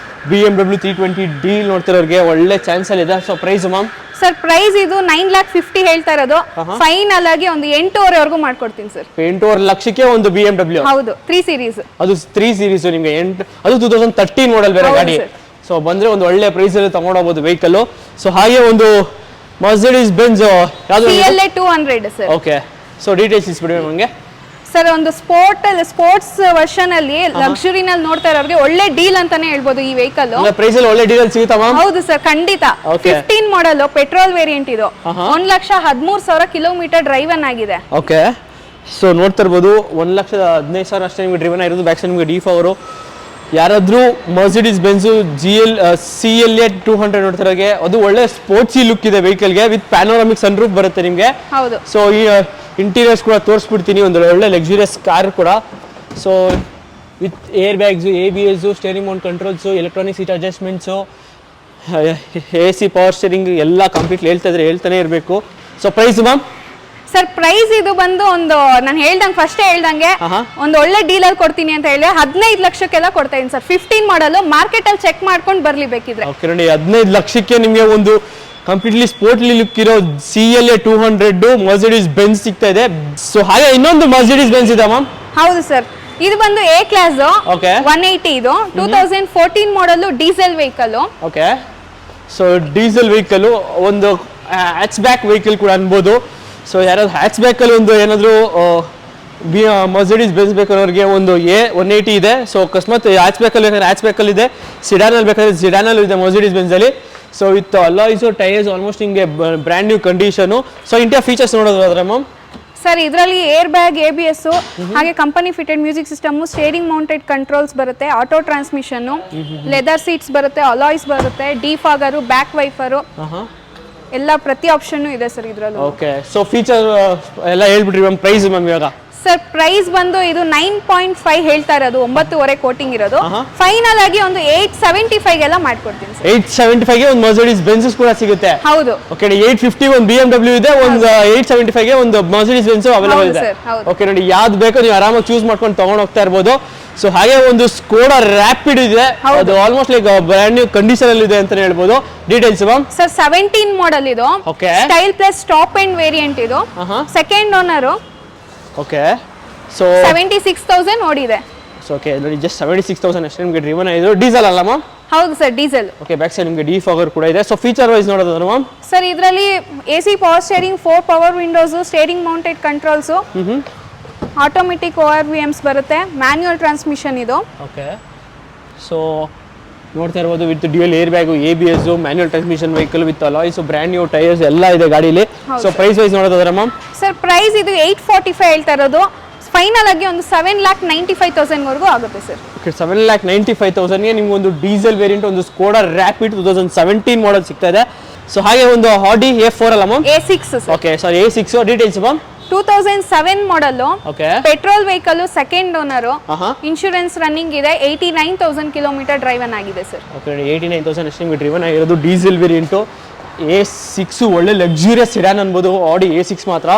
BMW 320D ನೋಡ್ತಿರೋರಿಗೆ ಒಳ್ಳೆ ಚಾನ್ಸ್ ಅಲ್ಲಿ ಇದೆ. So price ma'am? Sir price ಇದು 9,50,000 ಹೇಳ್ತಾ ಇರೋದು. ಫೈನಲ್ ಆಗಿ ಒಂದು 8,500 ವರೆಗೂ ಮಾಡ್ಕೊಡ್ತೀನಿ ಸರ್. 8,500 ಲಕ್ಷಕ್ಕೆ ಒಂದು BMW? ಹೌದು, 3 ಸೀರೀಸ್. ಅದು 3 ಸೀರೀಸ್ ನಿಮಗೆ. ಅದು 2013 ಮಾಡಲ್ ಬೇರೆ ಗಾಡಿ. ಸೊ ಬಂದ್ರೆ ಒಂದು ಒಳ್ಳೆ ಪ್ರೈಸ್ ಅಲ್ಲಿ ತಗೊಂಡೋಗ್ಬೋದು ವೆಹಿಕಲ್. ಸೊ ಹಾಗೆ ಒಂದು Mercedes Benz ಯಾವುದು? CLA 200 sir. Okay so details ಇಸ್ಬಿಡಿ ನನಗೆ. ಸರ್ ಒಂದು ಸ್ಪೋರ್ಟ್ಸ್ ವರ್ಷನ್ ಅಲ್ಲಿ ಲಕ್ಸುರಿನಲ್ಲಿ ನೋಡ್ತಾ ಇರೋರಿಗೆ ಒಳ್ಳೆ ಡೀಲ್ ಅಂತಾನೆ ಹೇಳ್ಬೋದು ಈ ವೆಹಿಕಲ್. ಪ್ರೈಸ್ ಅಲ್ಲಿ ಒಳ್ಳೆ ಡೀಲ್ ಸಿಗುತ್ತಾ ಮ್ಯಾಮ್? ಹೌದು ಸರ್, ಖಂಡಿತ. 15 ಮಾಡಲ್, ಪೆಟ್ರೋಲ್ ವೇರಿಯಂಟ್ ಇದು, 1,13,000 ಕಿಲೋಮೀಟರ್ ಡ್ರೈವನ್ ಆಗಿದೆ. ಓಕೆ ಸೊ ನೋಡ್ತಾ ಇರ್ಬೋದು 1,15,000 ಅಷ್ಟೇ ನಿಮಗೆ ಡ್ರಿವನ್ ಆಗಿರೋದು. ಬ್ಯಾಕ್ ಸೈಡ್ ನಿಮಗೆ ಡಿಫಾಗರು. ಯಾರಾದರೂ Mercedes Benz CLA 200 ನೋಡ್ತಿರೋಗೆ ಅದು ಒಳ್ಳೆ ಸ್ಪೋರ್ಟ್ಸಿ ಲುಕ್ ಇದೆ ವೆಹಿಕಲ್ಗೆ, ವಿತ್ ಪ್ಯಾನೋರಾಮಿಕ್ ಸನ್ ರೂಫ್ ಬರುತ್ತೆ ನಿಮಗೆ. ಹೌದು. ಸೊ ಈ ಇಂಟೀರಿಯರ್ಸ್ ಕೂಡ ತೋರಿಸ್ಬಿಡ್ತೀನಿ, ಒಂದು ಒಳ್ಳೆ ಲಕ್ಸುರಿಯಸ್ ಕಾರ್ ಕೂಡ. So with air bags, ABS, steering mount controls, electronic seat adjustments, AC power steering ಎಲ್ಲ ಕಂಪ್ಲೀಟ್ಲಿ ಹೇಳ್ತಾನೆ ಇರಬೇಕು. So price ma'am? Sir price ಇದು ಬಂದು ಒಂದು ನಾನು ಫಸ್ಟ್ ಹೇಳ್ದಂಗೆ ಒಂದು ಒಳ್ಳೆ ಡೀಲರ್ ಕೊಡ್ತೀನಿ ಅಂತ ಹೇಳಿ 15 ಲಕ್ಷಕ್ಕೆಲ್ಲ ಕೊಡ್ತಾ ಇದೀನಿ ಸರ್. 15 ಮಾಡಲ್, ಮಾರ್ಕೆಟ್ ಅಲ್ಲಿ ಚೆಕ್ ಮಾಡ್ಕೊಂಡು ಬರ್ಲಿ ಬೇಕಿದ್ರೆ. ಓಕೆ ನೋಡಿ 15 ಲಕ್ಷಕ್ಕೆ ನಿಮಗೆ ಒಂದು ಕಂಪ್ಲೀಟ್ಲಿ ಸ್ಪೋರ್ಟ್ಲಿ ಲುಕ್ ಇರೋ CLA 200 Mercedes Benz ಸಿಗ್ತಾ ಇದೆ. ಸೊ ಹಾಗೆ ಇನ್ನೊಂದು Mercedes Benz ಇದೆ ಮ್ಯಾಮ್? ಹೌದು ಸರ್, ಇದು ಬಂದು A ಕ್ಲಾಸ್ 180, ಇದು 2014 model, diesel vehicle. Okay so diesel vehicle, ಒಂದು ಹ್ಯಾಚ್ ಬ್ಯಾಕ್ ವೆಹಿಕಲ್ ಕೂಡ ಅನ್ಬೋದು. ಸೊ ಯಾರಾದ್ರು ಹ್ಯಾಚ್ ಬ್ಯಾಕಲ್ಲಿ ಒಂದು ಏನಾದರೂ Mercedes Benz ಬೇಕಾದವ್ರಿಗೆ ಒಂದು A180 ಇದೆ. ಸೊ ಅಕಸ್ಮಾತ್ ಹ್ಯಾಚ್ ಬ್ಯಾಕಲ್ಲಿ ಬೇಕಾದ್ರೆ ಹ್ಯಾಚ್ ಬ್ಯಾಕಲ್ಲಿ ಇದೆ, ಸಿಡಾನಲ್ಲಿ ಬೇಕಾದ್ರೆ ಸಿಡಾನಲ್ಲೂ ಇದೆ Mercedes Benz ಅಲ್ಲಿ. So with alloys, tyres almost ಹಿಂಗೆ brand new condition. So interior features ನೋಡೋದಾದ್ರೆ ಮ್ಯಾಮ್? ಸರ್ ಇದರಲ್ಲಿ ಏರ್ ಬ್ಯಾಗ್, ABS, ಹಾಗೆ company fitted music system, steering mounted controls ಬರುತ್ತೆ, ಆಟೋ ಟ್ರಾನ್ಸ್ಮಿಷನ್, ಲೆದರ್ ಸೀಟ್ಸ್ ಬರುತ್ತೆ, ಅಲಾಯ್ಸ್ ಬರುತ್ತೆ, ಡಿಫಾಗರು, ಬ್ಯಾಕ್ ವೈಫರು ಎಲ್ಲ ಪ್ರತಿ option ಇದೆ ಸರ್ ಇದರಲ್ಲಿ. ಓಕೆ ಸೊ ಫೀಚರ್ ಎಲ್ಲ ಹೇಳ್ಬಿಟ್ರಿ ಮ್ಯಾಮ್. ಪ್ರೈಸ್ ಮ್ಯಾಮ್ ಇವಾಗ? ಸರ್ ಪ್ರೈಸ್ ಬಂದು ಇದು 9.5 ಹೇಳ್ತಾ ಇರೋದು, 9.5 ಕೋಟಿಂಗ್ ಇರೋದು. ಫೈನಲ್ ಆಗಿ ಒಂದು 875 ಎಲ್ಲ ಮಾಡ್ಕೊಡ್ತೀನಿ ಸರ್. 875 ಗೆ ಒಂದು Mercedes Benz ಕೂಡ ಸಿಗುತ್ತೆ? ಹೌದು. ಓಕೆ 850 ಒಂದು BMW ಇದೆ, ಒಂದು 875 ಗೆ ಒಂದು Mercedes Benz ಅವೈಲೇಬಲ್ ಇದೆ. ಓಕೆ ನೋಡಿ ಯಾವ್ದು ಬೇಕೋ ನೀವು ಆರಾಮಾಗಿ ಚೂಸ್ ಮಾಡ್ಕೊಂಡು ತಗೊಂಡು ಹೋಗ್ತಾ ಇರ್ಬೋದು. ಸೊ ಹಾಗೆ ಒಂದು ಸ್ಕೋಡಾ ರ್ಯಾಪಿಡ್ ಇದೆ, ಅದು almost like brand new condition ಅಲ್ಲಿ ಇದೆ ಅಂತ ಹೇಳ್ಬೋದು. Details ma'am? ಸರ್ 17 ಮಾಡಲ್ ಇದು, style plus top end variant ಇದು, ಸೆಕೆಂಡ್ ಓನರ್. ಓಕೆ ಸೊ 76,000 ಓಡಿದೆ. ಸೊ ಓಕೆ ನೋಡಿ ಜಸ್ಟ್ 76,000 ಅಷ್ಟೇ ನಿಮಗೆ ಡ್ರಿವನ್ ಆಗಿದ್ರು ಡೀಸೆಲ್ ಅಲ್ಲ ಮ್ಯಾಮ್ ಹೌದು sir diesel. Okay back side ನಿಮಗೆ ಡಿಫಾಗರ್ ಕೂಡ ಇದೆ. ಸೊ ಫೀಚರ್ ವೈಸ್ ನೋಡೋದಾದ್ರೆ ಮ್ಯಾಮ್ ಸರ್ ಇದರಲ್ಲಿ AC power steering, 4 power windows, steering mounted controls, automatic ORVMs ಬರುತ್ತೆ, ಮ್ಯಾನ್ಯುಯಲ್ ಟ್ರಾನ್ಸ್ಮಿಷನ್ ಇದು. ಓಕೆ ಸೊ ನೋಡ್ತಾ ಇರ್ಬೋದು with dual air bag, ABS, manual transmission vehicle with alloys, brand new tyres ಎಲ್ಲ ಇದೆ ಗಾಡೀಲಿ. So price wise ನೋಡೋದಾದ್ರೆ ma'am sir price ಇದು 845 ಹೇಳ್ತಾ ಇರೋದು, ಫೈನಲ್ ಆಗಿ ಒಂದು 7,95,000 ವರೆಗೂ ಆಗುತ್ತೆ ಸರ್. ಓಕೆ 7,95,000ಗೆ ನಿಮ್ಗೆ ಒಂದು ಡೀಸೆಲ್ ವೇರಿಯಂಟ್ ಒಂದು ಸ್ಕೋಡಾ ರ್ಯಾಪಿಡ್ 2017 ಮಾಡೆಲ್ ಸಿಗ್ತಾ ಇದೆ. ಸೊ ಹಾಗೆ ಒಂದು Audi A4 ಅಲ್ಲ ma'am A6 sir. Okay sorry A6 details ma'am 2007 model, okay petrol vehicle, second owner, insurance running ಇದೆ, 89,000 ಕಿಲೋಮೀಟರ್ ಡ್ರೈವನ್ ಆಗಿದೆ ಸರ್. ಓಕೆ 89,000 ಅಷ್ಟೇ ನಿಮಗೆ ಡ್ರಿವನ್ ಆಗಿರೋದು ಡೀಸೆಲ್ ವೇರಿಯಂಟು. A6 ಒಳ್ಳೆ ಲಕ್ಸುರಿಯಸ್ ಸಿಡಾನ್ ಅನ್ಬೋದು. Audi A6 ಮಾತ್ರ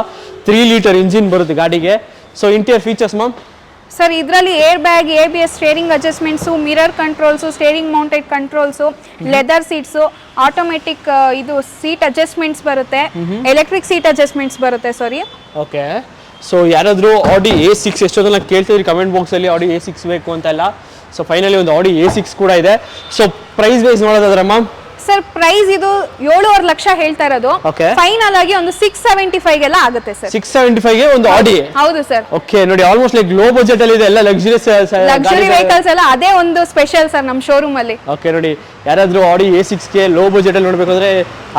3 ಲೀಟರ್ ಇಂಜಿನ್ ಬರುತ್ತೆ ಗಾಡಿಗೆ. So interior features ma'am sir ಇದರಲ್ಲಿ air bag, ABS, steering adjustments, mirror controls, steering mounted controls, leather seats, automatic ಇದು ಸೀಟ್ ಅಡ್ಜಸ್ಟ್ಮೆಂಟ್ಸ್ ಬರುತ್ತೆ, ಎಲೆಕ್ಟ್ರಿಕ್ ಸೀಟ್ ಅಡ್ಜಸ್ಟ್ಮೆಂಟ್ಸ್ ಬರುತ್ತೆ sorry. Okay so ಯಾರಾದರೂ Audi A6 ಎಷ್ಟೊಂದೆಲ್ಲ ಕೇಳ್ತಿದ್ರಿ ಕಮೆಂಟ್ ಬಾಕ್ಸಲ್ಲಿ Audi A6 ಬೇಕು ಅಂತೆಲ್ಲ. ಸೊ ಫೈನಲಿ ಒಂದು Audi A6 ಕೂಡ ಇದೆ. ಸೊ ಪ್ರೈಸ್ ವೈಸ್ ನೋಡೋದಾದ್ರೆ ಮ್ಯಾಮ್ ಸರ್ ಪ್ರೈಸ್ ಇದು 7.5 ಲಕ್ಷ ಹೇಳ್ತಾ ಇರೋದು, ಫೈನಲ್ ಆಗಿ ಒಂದು 675 ಗೆಲ್ಲ ಆಗುತ್ತೆ ಸರ್. 675ಗೆ ಒಂದು Audi. ಹೌದು ಸರ್. ಓಕೆ ನೋಡಿ ಆಲ್ಮೋಸ್ಟ್ ಲೈಕ್ ಲೋ ಬಜೆಟ್ ಅಲ್ಲಿ ಇದೆ ಎಲ್ಲ ಲಕ್ಸುರಿಯಸ್ ವೆಹಿಕಲ್ಸ್ ಎಲ್ಲ ಅದೇ ಒಂದು ಸ್ಪೆಷಲ್ ಸರ್ ನಮ್ಮ ಶೋರೂಮ್ ಅಲ್ಲಿ. ಓಕೆ ನೋಡಿ ಯಾರಾದರೂ Audi A6ಗೆ ಲೋ ಬಜೆಟ್ ಅಲ್ಲಿ ನೋಡಬೇಕು ಅಂದ್ರೆ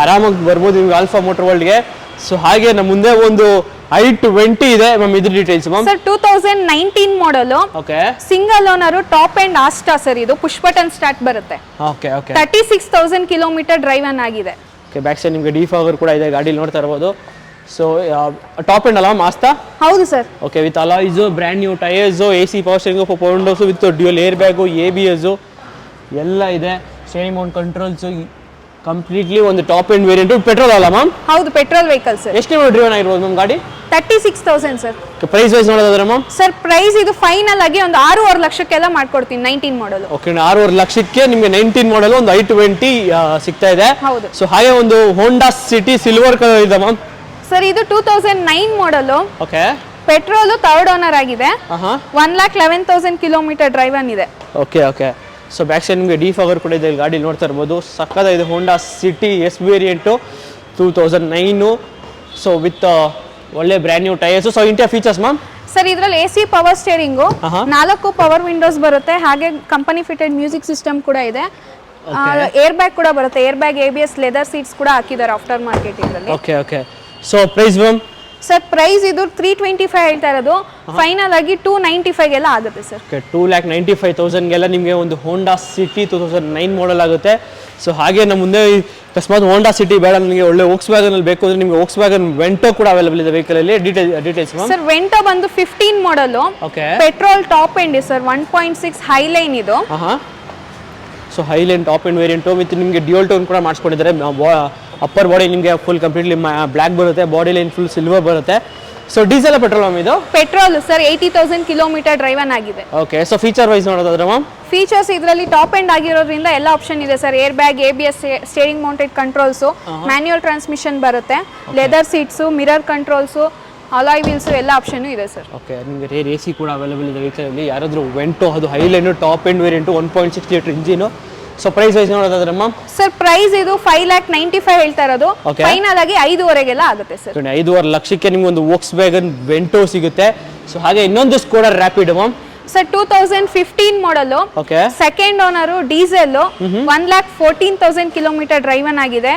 ಆರಾಮಾಗಿ ಬರ್ಬೋದು ನಿಮ್ಗೆ ಆಲ್ಫಾ ಮೋಟರ್ ವರ್ಲ್ಡ್ಗೆ. ಸೊ ಹಾಗೆ ನಮ್ಮ ಮುಂದೆ ಒಂದು i20 ಇದೆ ಮ್ಯಾಮ್, ಇದ್ರ details ma'am. Sir 2019 model, okay single owner, top and Asta sir ಇದು, ಪುಷ್ ಬಟನ್ ಸ್ಟಾರ್ಟ್ ಬರುತ್ತೆ. ಓಕೆ ಓಕೆ 36,000 ಕಿಲೋಮೀಟರ್ ಡ್ರೈವನ್ ಆಗಿದೆ. ಓಕೆ ಬ್ಯಾಕ್ ಸೈಡ್ ನಿಮಗೆ ಡಿಫಾಗರ್ ಕೂಡ ಇದೆ ಗಾಡಿಲಿ ನೋಡ್ತಾ ಇರಬಹುದು. ಸೊ ಟಾಪ್ ಅಂಡ್ ಅಲ್ಲ ಮಾಸ್ತಾ ಹೌದು sir. Okay with alloys, brand new tyres, AC power steering, 4 power windows with dual air bag, ABS ಎಲ್ಲ ಇದೆ, ಸ್ಟೇರಿಂಗ್ ಮೌಂಟ್ ಕಂಟ್ರೋಲ್ಸ್, ಕಂಪ್ಲೀಟ್ಲಿ ಒಂದು ಟಾಪ್ ಎಂಡ್ ವೇರಿಯಂಟ್. ಪೆಟ್ರೋಲ್ ಅಲ್ಲ ಮ್ಯಾಮ್? ಹೌದು ಪೆಟ್ರೋಲ್ ವೆಹಿಕಲ್ ಸರ್. ಎಷ್ಟು kilometre driven ಆಗಿರ್ಬೋದು ma'am ಗಾಡಿ? 36,000 ಸರ್. Price wise ನೋಡೋದಾದ್ರೆ ಮ್ಯಾಮ್ ಸರ್ ಪ್ರೈಸ್ ಇದು ಫೈನಲ್ ಆಗಿ ಒಂದು 6.5 ಲಕ್ಷಕ್ಕೆಲ್ಲ ಮಾಡ್ಕೊಡ್ತೀನಿ 19 ಮಾಡೆಲ್. ಓಕೆ 6.5 ಲಕ್ಷಕ್ಕೆ ನಿಮಗೆ 19 ಮಾಡೆಲ್ ಒಂದು i20 ಸಿಗ್ತಾ ಇದೆ. ಹೌದು. ಸೊ ಹಾಗೆ ಒಂದು ಹೋಂಡಾ ಸಿಟಿ ಸಿಲ್ವರ್ ಕಲರ್ ಇದೆ ಮ್ಯಾಮ್. ಸರ್ ಇದು 2009 model, okay petrol third owner ಆಗಿದೆ, 1,11,000 ಕಿಲೋಮೀಟರ್ ಡ್ರೈವನ್ ಇದೆ. Okay okay so back side ನಿಮಗೆ ಡಿಫಾಗರ್ ಕೂಡ ಇದೆ ಗಾಡಿ ನೋಡ್ತಾ ಇರ್ಬೋದು. ಸಕ್ಕದಾಗಿದೆ Honda City S variant 2009. So with ಒಳ್ಳೆ brand new tyres. So interior features ma'am sir ಇದರಲ್ಲಿ AC power steering, 4 power windows ಬರುತ್ತೆ, ಹಾಗೆ ಕಂಪನಿ ಫಿಟೆಡ್ ಮ್ಯೂಸಿಕ್ ಸಿಸ್ಟಮ್ ಕೂಡ ಇದೆ, ಏರ್ ಬ್ಯಾಗ್ ಕೂಡ ಬರುತ್ತೆ, air bag, ABS, leather seats ಕೂಡ ಹಾಕಿದ್ದಾರೆ ಆಫ್ಟರ್ ಮಾರ್ಕೆಟ್ ಇದರಲ್ಲಿ. Okay okay so price ma'am sir price ಇದು 325 ಹೇಳ್ತಾ ಇರೋದು, ಫೈನಲ್ ಆಗಿ 295 ಗೆಲ್ಲ ಆಗುತ್ತೆ ಸರ್. ಓಕೆ 2,95,000ಗೆಲ್ಲ ನಿಮಗೆ ಒಂದು ಹೋಂಡಾ ಸಿಟಿ 2009 ಮಾಡೆಲ್ ಆಗುತ್ತೆ. ಸೊ ಹಾಗೆ ನಮ್ಮ ಮುಂದೆ ಅಕಸ್ಮಾತ್ ಹೋಂಡಾ ಸಿಟಿ ಬೇಡ ನನಗೆ ಒಳ್ಳೆ ವೋಕ್ಸ್ ವ್ಯಾಗನ್ ಅಲ್ಲಿ ಬೇಕು ಅಂದ್ರೆ ನಿಮಗೆ ವೋಕ್ಸ್ ವ್ಯಾಗನ್ ವೆಂಟೋ ಕೂಡ ಅವೈಲೇಬಲ್ ಇದೆ ವೆಹಿಕಲ್ ಅಲ್ಲಿ. ಡೀಟೇಲ್ಸ್ ಮ್ಯಾಮ್ ಸರ್ ವೆಂಟೋ ಬಂದು 15 model, okay petrol top end sir, 1.6 Highline ಇದು. So Highline top end variant with ನಿಮಗೆ ಡ್ಯೂಯಲ್ ಟೋನ್ ಕೂಡ ಮಾಡಿಸ್ಕೊಂಡಿದ್ದಾರೆ. ಅಪ್ಪರ್ ಬಾಡಿ ನಿಮಗೆ ಫುಲ್ ಕಂಪ್ಲೀಟ್ಲಿ ಬ್ಲ್ಯಾಕ್ ಬರುತ್ತೆ, ಬಾಡಿ ಲೈನ್ ಫುಲ್ ಸಿಲ್ವರ್ ಬರುತ್ತೆ. ಸೊ ಡೀಸೆಲ್ ಪೆಟ್ರೋಲ್ ಮ್ಯಾಮ್ ಇದು? Petrol sir, 80,000 kilometre driven ಆಗಿದೆ. Okay so feature wise ನೋಡೋದಾದ್ರೆ ಮ್ಯಾಮ್ ಫೀಚರ್ಸ್ ಇದರಲ್ಲಿ ಟಾಪ್ ಎಂಡ್ ಆಗಿರೋದ್ರಿಂದ ಎಲ್ಲ ಆಪ್ಷನ್ ಇದೆ sir. Air bag, ABS, steering mounted controls, manual transmission ಬರುತ್ತೆ, leather seats, mirror controls, alloy wheels ಎಲ್ಲ option ಇದೆ ಸರ್. ಓಕೆ ನಿಮಗೆ ರೇರ್ AC ಕೂಡ ಅವೈಲೇಬಲ್ ಇದೆ ವೆಹಿಕಲಲ್ಲಿ. ಯಾರಾದರೂ ವೆಂಟೋ ಅದು Highline top end variant 1.6 litre engine. So price wise ನೋಡೋದಾದ್ರೆ ಮ್ಯಾಮ್ ಸರ್ ಪ್ರೈಸ್ ಇದು 5,95,000 ಹೇಳ್ತಾ ಇರೋದು, ಫೈನಲ್ ಆಗಿ 5.5 ಆಗುತ್ತೆ ಸರ್. 5.5 ಲಕ್ಷಕ್ಕೆ ನಿಮ್ಗೆ ಒಂದು ವೋಕ್ಸ್ ವ್ಯಾಗನ್ ವೆಂಟೋ ಸಿಗುತ್ತೆ. ಸೊ ಹಾಗೆ ಇನ್ನೊಂದು Skoda Rapid ma'am sir 2015 model, okay second owner, diesel, 1,14,000 kilometre driven ಆಗಿದೆ.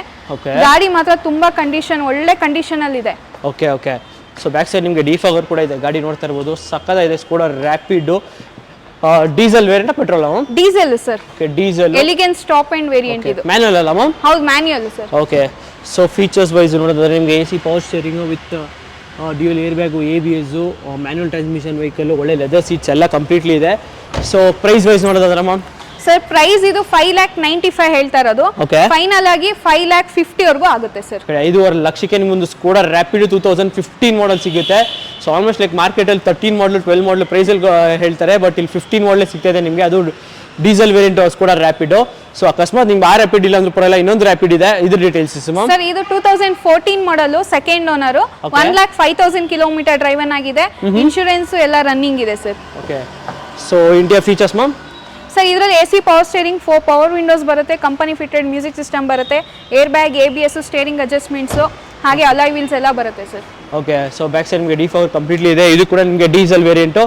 ಗಾಡಿ ಮಾತ್ರ ತುಂಬಾ ಕಂಡೀಷನ್, ಒಳ್ಳೆ ಕಂಡೀಷನ್ ಅಲ್ಲಿ ಇದೆ. Okay okay so back side ನಿಮಗೆ ಡಿಫಾಗರ್ ಕೂಡ ಇದೆ ಗಾಡಿ ನೋಡ್ತಾ ಇರ್ಬೋದು. ಸಕ್ಕದಾಗಿದೆ Skoda Rapid. Diesel variant petrol ma'am? Diesel sir. Okay diesel elegance top end variant ಇದು. ಮ್ಯಾನ್ಯುಯಲ್ ಅಲ್ಲ ಮ್ಯಾಮ್? ಹೌದು manual sir. Okay so features wise ನೋಡೋದಾದ್ರೆ ನಿಮಗೆ AC power steering with dual air bag, ABS, manual transmission vehicle, ಒಳ್ಳೆ leather seats ಎಲ್ಲ completely ಇದೆ. So price wise ನೋಡೋದಾದ್ರೆ ma'am sir price ಇದು 5,95,000 ಹೇಳ್ತಾ ಇರೋದು, ಫೈನಲ್ ಆಗಿ 5,50,000 ವರೆಗೂ ಆಗುತ್ತೆ ಸರ್. 5.5 ಲಕ್ಷಕ್ಕೆ ನಿಮ್ಗೊಂದು ಸ್ಕೋಡಾ ರ್ಯಾಪಿಡ್ 2015 ಮಾಡೆಲ್ ಸಿಗುತ್ತೆ. ಸೊ ಆಲ್ಮೋಸ್ಟ್ ಲೈಕ್ ಮಾರ್ಕೆಟಲ್ಲಿ 13 ಮಾಡಲ್ 12 ಮಾಡಲ್ ಪ್ರೈಸಲ್ಲಿ ಹೇಳ್ತಾರೆ, ಬಟ್ ಇಲ್ಲಿ 15 ಮಾಡಲ್ ಸಿಗ್ತಾ ಇದೆ ನಿಮಗೆ. ಅದು diesel variant Skoda rapid. So ಅಕಸ್ಮಾತ್ ನಿಮ್ಗೆ ಆ ರ್ಯಾಪಿಡ್ ಇಲ್ಲ ಅಂದ್ರೆ ಪರವಾಗಿಲ್ಲ, ಇನ್ನೊಂದು ರ್ಯಾಪಿಡ್ ಇದೆ. ಇದ್ರ ಡೀಟೇಲ್ಸ್ ಮ್ಯಾಮ್ ಸರ್ ಇದು 2014 model, second owner, 1,05,000 kilometre driven ಆಗಿದೆ, ಇನ್ಶೂರೆನ್ಸ್ ಎಲ್ಲ ರನ್ನಿಂಗ್ ಇದೆ sir. Okay so India features ma'am. Sir ಇದರಲ್ಲಿ AC power steering, 4 power windows ಬರುತ್ತೆ, ಕಂಪನಿ ಫಿಟೆಡ್ ಮ್ಯೂಸಿಕ್ ಸಿಸ್ಟಮ್ ಬರುತ್ತೆ, air bag, ABS, steering adjustments, ಹಾಗೆ alloy wheels ಎಲ್ಲ ಬರುತ್ತೆ sir. Okay, so back side ನಿಮಗೆ D4 ಕಂಪ್ಲೀಟ್ಲಿ ಇದೆ. ಇದು ಕೂಡ ನಿಮಗೆ diesel variant.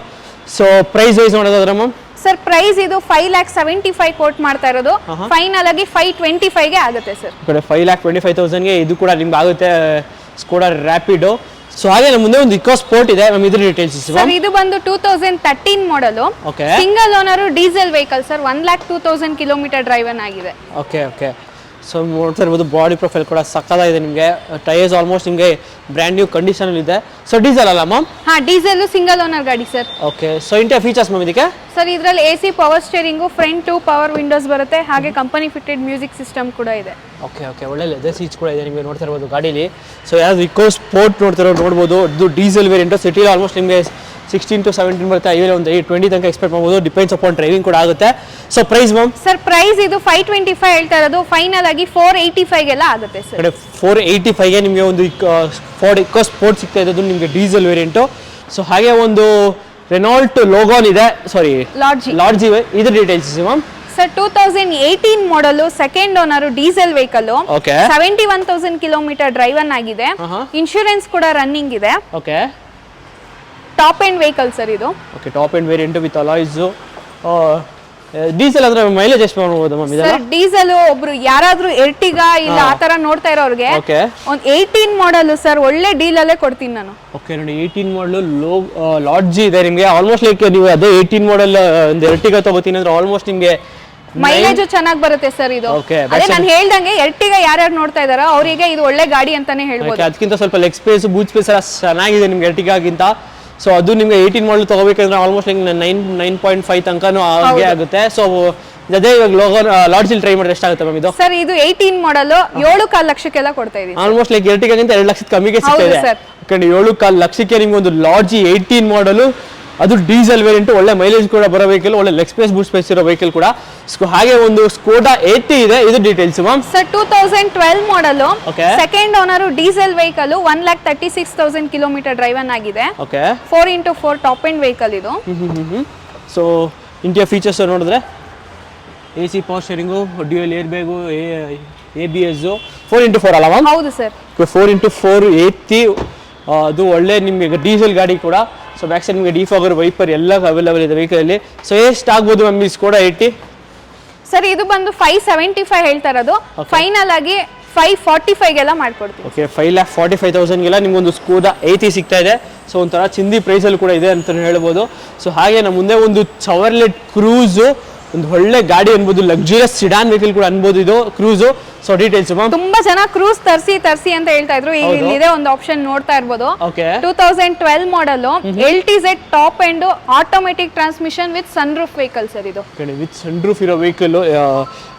So price wise ನೋಡೋದಾದ್ರೆ ಮ್ಯಾಮ್ ಸರ್ ಪ್ರೈಸ್ ಇದು 5,75,000 ಕೋಟ್ ಮಾಡ್ತಾ ಇರೋದು, ಫೈನಲ್ ಆಗಿ 525ಗೆ ಆಗುತ್ತೆ ಸರ್. ಈ ಕಡೆ 5,25,000ಗೆ ಇದು ಕೂಡ ನಿಮ್ಗೆ ಆಗುತ್ತೆ ಸ್ಕೋಡಾ ರ್ಯಾಪಿಡೋ. ಸೊ ಹಾಗೆ ನಮ್ಮ ಮುಂದೆ ಒಂದು ಇಕೋ ಸ್ಪೋರ್ಟ್ ಇದೆ ಮ್ಯಾಮ್, ಇದ್ರ ಡೀಟೇಲ್ಸ್ ಸರ್. ಇದು ಬಂದು 2013 model, okay, single owner diesel vehicle sir. 1,02,000 kilometre driven ಆಗಿದೆ. Okay okay. ಸೊ ನೋಡ್ತಾ ಇರ್ಬೋದು ಬಾಡಿ ಪ್ರೊಫೈಲ್ ಕೂಡ ಸಕ್ಕತ್ತಾಗಿದೆ ನಿಮಗೆ. ಟೈರ್ಸ್ ಆಲ್ಮೋಸ್ಟ್ ನಿಮಗೆ ಬ್ರ್ಯಾಂಡ್ ನ್ಯೂ ಕಂಡೀಷನ್ ಇದೆ. ಸೊ ಡೀಸೆಲ್ ಅಲ್ಲ ಮ್ಯಾಮ್? ಹಾ, ಡೀಸೆಲ್ ಸಿಂಗಲ್ ಓನರ್ ಗಾಡಿ sir. Okay, so interior features ma'am ಇದಕ್ಕೆ ಸರ್ ಇದರಲ್ಲಿ AC power steering, front 2 power windows ಬರುತ್ತೆ, ಹಾಗೆ ಕಂಪನಿ ಫಿಟೆಡ್ ಮ್ಯೂಸಿಕ್ ಸಿಸ್ಟಮ್ ಕೂಡ ಇದೆ. ಓಕೆ ಓಕೆ, ಒಳ್ಳೆ ಲೆದರ್ ಸೀಟ್ಸ್ ಕೂಡ ಇದೆ ನಿಮಗೆ ನೋಡ್ತಾ ಇರ್ಬೋದು ಗಾಡೀಲಿ. ಸೊ ಯಾವ್ದು ಇಕೋ ಸ್ಪೋರ್ಟ್ ನೋಡ್ಬೋದು. ಇದು ಡೀಸೆಲ್ ವೇರಿಯಂಟು. ಸಿಟಿಲಿ ಆಲ್ಮೋಸ್ಟ್ ನಿಮಗೆ 16 to 17 ಬರುತ್ತೆ, ಹೈವೇಲಿ ಒಂದು 20 ತನಕ ಎಕ್ಸ್ಪೆಕ್ಟ್ ಮಾಡ್ಬೋದು. ಡಿಪೆಂಡ್ಸ್ ಅಪಾನ್ ಡ್ರೈವಿಂಗ್ ಕೂಡ ಆಗುತ್ತೆ. So price ma'am? Sir price ಇದು 525 ಹೇಳ್ತಾ ಇರೋದು, ಫೈನಲ್ ಆಗಿ 485ಗೆಲ್ಲ ಆಗುತ್ತೆ ಸರ್. ಕಡೆ 485ಗೆ ನಿಮಗೆ ಒಂದು ಫೋರ್ಡ್ ಇಕೋ ಸ್ಪೋರ್ಟ್ ಸಿಗ್ತಾ ಇದೆ, ಅದು ನಿಮಗೆ ಡೀಸೆಲ್ ವೇರಿಯಂಟು. ಸೊ ಹಾಗೆ ಒಂದು ರೆನಾಲ್ಟ್ ಲೋಗಾನ್ ಇದೆ, ಸಾರಿ ಲಾರ್ಜಿ, ಇದ್ರ details ma'am? Sir 2018 model, second owner, diesel vehicle, okay, 71,000 kilometre driven ಆಗಿದೆ, ಇನ್ಶೂರೆನ್ಸ್ ಕೂಡ ರನ್ನಿಂಗ್ ಇದೆ. Okay, top end vehicle sir ಇದು. Okay, top end variant with alloys. Diesel ಅಂದ್ರೆ ಮೈಲೇಜ್ ಎಷ್ಟು ಮಾಡ್ಬೋದು ಮ್ಯಾಮ್ ಇದೆಲ್ಲ? ಸರ್ ಡೀಸೆಲ್ ಒಬ್ರು ಯಾರಾದ್ರೂ ಎರ್ಟಿಗಾ ಇಲ್ಲ ಆ ತರ ನೋಡ್ತಾ ಇರೋರಿಗೆ ಓಕೆ, ಒಂದು 18 ಮಾಡಲ್ ಸರ್, ಒಳ್ಳೆ ಡೀಲ್ ಅಲ್ಲೇ ಕೊಡ್ತೀನಿ ನಾನು. ಓಕೆ ನೋಡಿ, 18 ಮಾಡಲ್ ಲಾಡ್ಜಿ ಇದೆ ನಿಮಗೆ. ಆಲ್ಮೋಸ್ಟ್ ಲೈಕ್ ನೀವು ಅದೇ 18 ಮಾಡಲ್ ಒಂದು ಎರ್ಟಿಗಾ ತಗೋತೀನಿ ಅಂದ್ರೆ ಆಲ್ಮೋಸ್ಟ್ ನಿಮಗೆ ಮೈಲೇಜ್ ಚೆನ್ನಾಗಿ ಬರುತ್ತೆ ಸರ್ ಇದು. ಅದೇ ನಾನು ಹೇಳ್ದಂಗೆ ಎರ್ಟಿಗಾ ಯಾರ್ಯಾರು ನೋಡ್ತಾ ಇದಾರೋ ಅವರಿಗೆ ಇದು ಒಳ್ಳೆ ಗಾಡಿ ಅಂತಾನೆ ಹೇಳ್ಬೋದು. ಅದಕ್ಕಿಂತ ಸ್ವಲ್ಪ ಲೆಗ್ ಸ್ಪೇಸ್, ಬೂಟ್ ಸ್ಪೇಸ್ ಎಲ್ಲ ಚೆನ್ನಾಗಿದೆ ನಿಮ್ಗೆ ಎರ್ಟಿಗಾಗಿಂತ. ಸೊ ಅದು ನಿಮಗೆ 18 ಮಾಡಲ್ ತಗೋಬೇಕಂದ್ರೆ ಆಲ್ಮೋಸ್ಟ್ ಲೈಕ್ 9.5 ತನಕನೂ ಹಾಗೆ ಆಗುತ್ತೆ. ಸೊ ಅದೇ ಇವಾಗ ಲಾಡ್ಜಿಲ್ ಟ್ರೈ ಮಾಡಿದ್ರೆ ಎಷ್ಟಾಗುತ್ತೆ ಮ್ಯಾಮ್ ಇದು? ಸರ್ ಇದು 18 ಮಾಡಲ್ 7.5 ಲಕ್ಷಕ್ಕೆಲ್ಲ ಕೊಡ್ತಾ ಇದೀವಿ. ಆಲ್ಮೋಸ್ಟ್ ಲೈಕ್ ಎರ್ಟಿಗಾಗಿಂತ 2 ಲಕ್ಷದ ಕಮ್ಮಿಗೆ ಸಿಗ್ತಾ ಇದೆ. 7.5 ಲಕ್ಷಕ್ಕೆ ನಿಮ್ಗೆ ಒಂದು ಲಾಡ್ಜಿ 18 ಮಾಡಲು, ಅದು ಡೀಸೆಲ್ ವೇರಿಯಂಟ್, ಒಳ್ಳೆ ಮೈಲೇಜ್ ಕೂಡ ಬರೋ ವೆಹಿಕಲ್, ಒಳ್ಳೆ ಲೆಗ್ ಸ್ಪೇಸ್, ಬೂಟ್ ಸ್ಪೇಸ್ ಇರೋ ವೆಹಿಕಲ್ ಕೂಡ. ಹಾಗೆ ಒಂದು ಸ್ಕೋಡಾ 80 ಇದೆ, ಇದು details ma'am? Sir 2012 model, second owner, diesel vehicle, 1,36,000 kilometre driven ಆಗಿದೆ. Okay, 4x4 top end vehicle ಇದು. ಸೊ ಇಂಟಿಯರ್ ಫೀಚರ್ಸ್ ನೋಡಿದ್ರೆ AC power steering, dual air bag, ABS, 4x4 ಅಲ್ಲ ಮ್ಯಾಮ್? ಹೌದು ಸರ್. 4x4 80, ಅದು ಒಳ್ಳೆ ನಿಮಗೆ ಡೀಸೆಲ್ ಗಾಡಿ ಕೂಡ. ಸೊ ಬ್ಯಾಕ್ ಸೈಡ್ ನಿಮಗೆ ಡಿಫಾಗರ್, ವೈಪರ್ ಎಲ್ಲ ಅವೈಲೇಬಲ್ ಇದೆ ವೆಹಿಕಲಲ್ಲಿ. ಸೊ ಎಷ್ಟು ಆಗ್ಬೋದು ಮ್ಯಾಮ್ ಈ ಸ್ಕೋಡಾ 80? ಸರ್ ಇದು ಬಂದು 575 ಹೇಳ್ತಾ ಇರೋದು, ಫೈನಲ್ ಆಗಿ 545ಗೆಲ್ಲ ಮಾಡ್ಕೊಡ್ತೀವಿ. ಓಕೆ, 5,45,000ಗೆಲ್ಲ ನಿಮ್ಗೊಂದು ಸ್ಕೋಡಾ 80 ಸಿಗ್ತಾ ಇದೆ. ಸೊ ಒಂಥರ ಚಿಂದಿ ಪ್ರೈಸಲ್ಲಿ ಕೂಡ ಇದೆ ಅಂತ ಹೇಳ್ಬೋದು. ಸೊ ಹಾಗೆ ನಮ್ಮ ಮುಂದೆ ಒಂದು ಚವರ್ಲೆಟ್ ಕ್ರೂಸು, ಒಂದು ಒಳ್ಳೆ ಗಾಡಿ ಅನ್ಬೋದು, ಲಕ್ಸುರಿಯಸ್ ಸಿಡಾನ್ ವೆಹಿಕಲ್ ಕೂಡ ಅನ್ಬೋದು ಇದು ಕ್ರೂಸು. So details ma'am? ತುಂಬಾ ಜನ ಕ್ರೂಸ್ ತರ್ಸಿ ಅಂತ ಹೇಳ್ತಾ ಇದ್ರು, ಈಗ ಇಲ್ಲಿದೆ ಒಂದು ಆಪ್ಷನ್ ನೋಡ್ತಾ ಇರ್ಬೋದು. Okay, 2012 model, LTZ top end automatic transmission with sunroof vehicle sir ಇದು. ವಿತ್ ಸನ್ರೂಫ್ ಇರೋ vehicle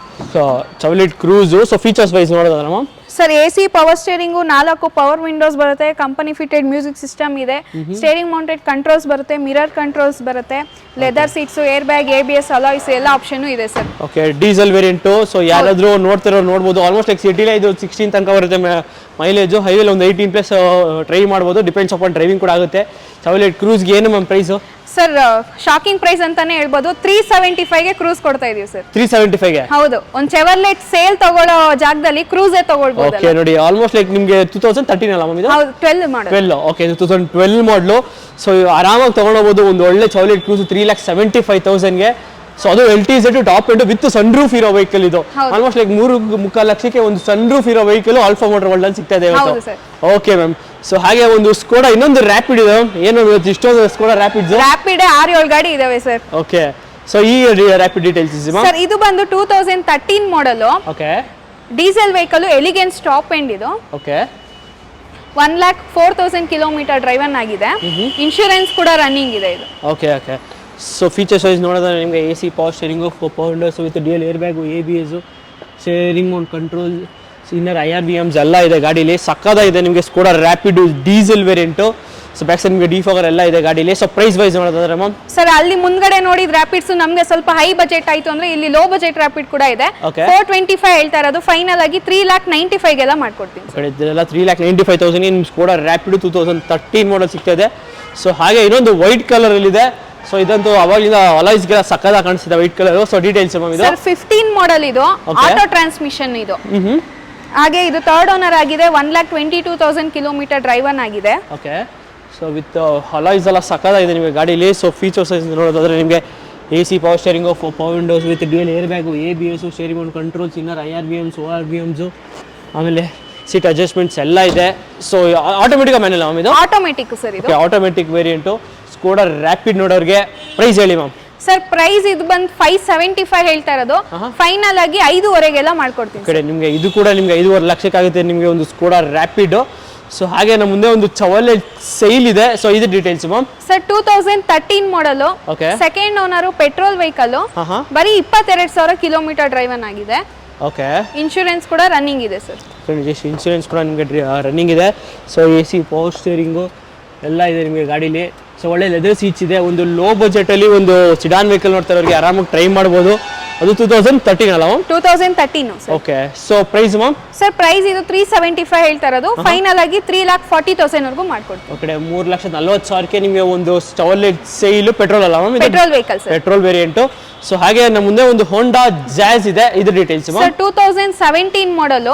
Chevrolet Cruze. So features wise ನೋಡೋದಾದ್ರೆ ma'am? Sir AC power steering, 4 power windows ಬರುತ್ತೆ, ಕಂಪನಿ ಫಿಟೆಡ್ ಮ್ಯೂಸಿಕ್ ಸಿಸ್ಟಮ್ ಇದೆ, steering mounted controls ಬರುತ್ತೆ, mirror controls ಬರುತ್ತೆ, leather seats, air bag, ABS, alloys ಎಲ್ಲ option ಇದೆ sir. Okay, diesel variant. So ಯಾರಾದರೂ ನೋಡ್ಬೋದು, almost like ಸಿಟಿಲೇ ಇದು 16 ತನಕ ಬರುತ್ತೆ ಮೈಲೇಜು, ಹೈವೇಲಿ ಒಂದು 18+ ಟ್ರೈ ಮಾಡ್ಬೋದು. ಡಿಪೆಂಡ್ಸ್ ಅಪಾನ್ ಡ್ರೈವಿಂಗ್ ಕೂಡ ಆಗುತ್ತೆ. ಚವರ್ಲೆಟ್ ಕ್ರೂಸ್ಗೆ ಏನು ma'am price? Sir shocking price ಅಂತಾನೆ ಹೇಳ್ಬೋದು, 375ಗೆ ಕ್ರೂಸ್ ಕೊಡ್ತಾ ಇದೀವಿ ಸರ್. 375ಗೆ? ಹೌದು, ಒಂದು ಚೆವರ್ಲೆಟ್ ಸೇಲ್ ತಗೊಳ್ಳೋ ಜಾಗದಲ್ಲಿ ಕ್ರೂಸೇ ತಗೊಳ್ಬಹುದು. ಓಕೆ ನೋಡಿ, ಆಲ್ಮೋಸ್ಟ್ ಲೈಕ್ ನಿಮಗೆ 2013 ಅಲ್ಲ ಮ್ಯಾಮ್ ಇದು? ಹೌದು, 12 ಮಾಡಲ್. 12, ಓಕೆ, 2012 ಮಾಡಲು. ಸೊ ಆರಾಮಾಗಿ ತಗೊಂಡೋಗ್ಬೋದು ಒಂದು ಒಳ್ಳೆ ಚವರ್ಲೆಟ್ ಕ್ರೂಸ್ 3,75,000ಗೆ. ಸೊ ಅದು LTZ top end with sun roof ಇರೋ ವೆಹಿಕಲ್ ಇದು. ಆಲ್ಮೋಸ್ಟ್ ಲೈಕ್ 3.25 ಲಕ್ಷಕ್ಕೆ ಒಂದು ಸನ್ ರೂಫ್ ಇರೋ ವೆಹಿಕಲ್ ಆಲ್ಫಾ ಮೋಟರ್ ವರ್ಲ್ಡ್ ಅಲ್ಲಿ ಸಿಗ್ತಾ ಇದೆ ಇವತ್ತು. Okay ma'am. ಸೊ ಹಾಗೆ ಒಂದು ಸ್ಕೋಡಾ ಇನ್ನೊಂದು ರ್ಯಾಪಿಡ್ ಇದೆ, ಏನು ಇಷ್ಟೊಂದು ಸ್ಕೋಡಾ ರ್ಯಾಪಿಡ್ 6-7 ಗಾಡಿ ಇದಾವೆ ಸರ್. ಓಕೆ, ಸೊ ಈ ರ್ಯಾಪಿಡ್ ಡೀಟೇಲ್ಸ್ ಸರ್ ಇದು ಬಂದು 2013 model, okay, diesel vehicle, elegance top end ಇದು. ಓಕೆ, 1,04,000 ಕಿಲೋಮೀಟರ್ ಡ್ರೈವನ್ ಆಗಿದೆ, ಇನ್ಶೂರೆನ್ಸ್ ಕೂಡ ರನ್ನಿಂಗ್ ಇದೆ ಇದು. Okay okay. So features wise ನೋಡಿದ್ರೆ ನಿಮಗೆ AC power steering, 4 power windows with dual air bag, ABS, steering mount control, inner IRBMs ಎಲ್ಲ ಇದೆ ಗಾಡೀಲಿ. ಸಕ್ಕದಾಗಿದೆ ನಿಮಗೆ Skoda Rapid diesel variant. So back side ನಿಮಗೆ ಡಿಫಾಗರ್ ಎಲ್ಲ ಇದೆ ಗಾಡೀಲಿ. ಸೊ ಪ್ರೈಸ್ ವೈಸ್ ನೋಡೋದಾದ್ರೆ ಮ್ಯಾಮ್? ಸರ್ ಅಲ್ಲಿ ಮುಂದ್ಗಡೆ ನೋಡಿದ ರ್ಯಾಪಿಡ್ಸ್ ನಮಗೆ ಸ್ವಲ್ಪ ಹೈ ಬಜೆಟ್ ಆಯ್ತು ಅಂದ್ರೆ ಇಲ್ಲಿ ಲೋ ಬಜೆಟ್ ರ್ಯಾಪಿಡ್ ಕೂಡ ಇದೆ. 425 ಹೇಳ್ತಾ ಇರೋದು, ಫೈನಲ್ ಆಗಿ 3,95,000ಗೆಲ್ಲ ಮಾಡ್ಕೊಡ್ತೀನಿ. ಇದೆಲ್ಲ 3,95,000ಗೆ ನಿಮ್ಮ ಸ್ಕೋಡಾ ರ್ಯಾಪಿಡ್ 2013 ಮಾಡಲ್ ಸಿಗ್ತಾ ಇದೆ. ಸೊ ಹಾಗೆ ಇನ್ನೊಂದು ವೈಟ್ ಕಲರ್ ಅಲ್ಲಿ ಇದೆ. ಸೊ ಇದಂತೂ ಅವಾಗಲಿಂದ ಅಲಾಯ್ಸ್ಗೆಲ್ಲ ಸಕ್ಕದಾಗಿ ಕಾಣಿಸ್ತಿದೆ white colour. So details ma'am ಇದು ಸರ್ 15 ಮಾಡೆಲ್ ಇದು, ಆಟೋ ಟ್ರಾನ್ಸ್ಮಿಷನ್ ಇದು. ಹಾಗೆ ಇದು ಥರ್ಡ್ ಓನರ್ ಆಗಿದೆ, 1,22,000 ಕಿಲೋಮೀಟರ್ ಡ್ರೈವನ್ ಆಗಿದೆ. ಓಕೆ. ಸೊ ವಿತ್ ಅಲಾಯ್ಸ್ ಎಲ್ಲ ಸಕ್ಕದಾಗಿದೆ ನಿಮಗೆ ಗಾಡೀಲಿ. ಸೊ ಫೀಚರ್ಸ್ ನೋಡೋದಾದ್ರೆ ನಿಮಗೆ AC power steering, 4 power windows with dual air bag, ABS, steering mount controls, inner IRBMs, ORBMs, ಆಮೇಲೆ ಸೀಟ್ ಅಡ್ಜಸ್ಟ್ಮೆಂಟ್ಸ್ ಎಲ್ಲ ಇದೆ. ಸೊ ಆಟೋಮೆಟಿಕ್ ಮ್ಯಾನುವಲ್ ಮ್ಯಾಮ್ ಇದು? ಆಟೋಮೆಟಿಕ್ ಸರ್ ಇದು. Automatic variant. Skoda rapid ನೋಡೋರಿಗೆ price ಹೇಳಿ ma'am. Sir price ಇದು ಬಂದು 575 ಹೇಳ್ತಾ ಇರೋದು, ಫೈನಲ್ ಆಗಿ 5.5 ಮಾಡ್ಕೊಡ್ತೀನಿ. ಕಡೆ ನಿಮಗೆ ಇದು ಕೂಡ ನಿಮಗೆ 5.5 ಲಕ್ಷಕ್ಕಾಗುತ್ತೆ ನಿಮಗೆ ಒಂದು ಸ್ಕೋಡಾ ರ್ಯಾಪಿಡ್. ಸೊ ಹಾಗೆ ನಮ್ಮ ಮುಂದೆ ಒಂದು ಚವಲೆ ಸೈಲ್ ಇದೆ. ಸೊ ಇದು details ma'am. Sir 2013 model, okay. Second owner, petrol vehicle, ಬರೀ 22,000 ಕಿಲೋಮೀಟರ್ ಡ್ರೈವನ್ ಆಗಿದೆ. ಓಕೆ. ಇನ್ಶೂರೆನ್ಸ್ ಕೂಡ ರನ್ನಿಂಗ್ ಇದೆ ಸರ್. ಇನ್ಶೂರೆನ್ಸ್ ಕೂಡ ನಿಮಗೆ ರನ್ನಿಂಗ್ ಇದೆ. ಸೊ AC ಪವರ್ ಸ್ಟೇರಿಂಗು ಎಲ್ಲ ಇದೆ ನಿಮಗೆ ಗಾಡೀಲಿ. ಸೊ ಒಳ್ಳೆ ಲೆದರ್ ಸೀಟ್ಸ್ ಇದೆ. ಒಂದು ಲೋ ಬಜೆಟಲ್ಲಿ ಒಂದು ಸಿಡಾನ್ ವೆಹಿಕಲ್ ನೋಡ್ತಾ ಇರೋರಿಗೆ ಆರಾಮಾಗಿ ಟ್ರೈ ಮಾಡ್ಬೋದು. ಅದು 2013 ಅಲ್ಲ ma'am? 2013 sir. Okay. So price ma'am? Sir price ಇದು 375 ಹೇಳ್ತಾ ಇರೋದು, ಫೈನಲ್ ಆಗಿ 3,40,000 ವರೆಗೂ ಮಾಡ್ಕೊಡ್ತೀವಿ. ಓಕೆ. 3,40,000ಕ್ಕೆ ನಿಮಗೆ ಒಂದು ಸ್ಟವರ್ಲೆಟ್ ಸೈಲ್ ಪೆಟ್ರೋಲ್ ಅಲ್ಲ ma'am? Petrol vehicle sir, petrol variant. So ಹಾಗೆ ನಮ್ಮ ಮುಂದೆ ಒಂದು ಹೋಂಡಾ ಜಾಜ್ ಇದೆ. ಇದು details ma'am. Sir 2017 model,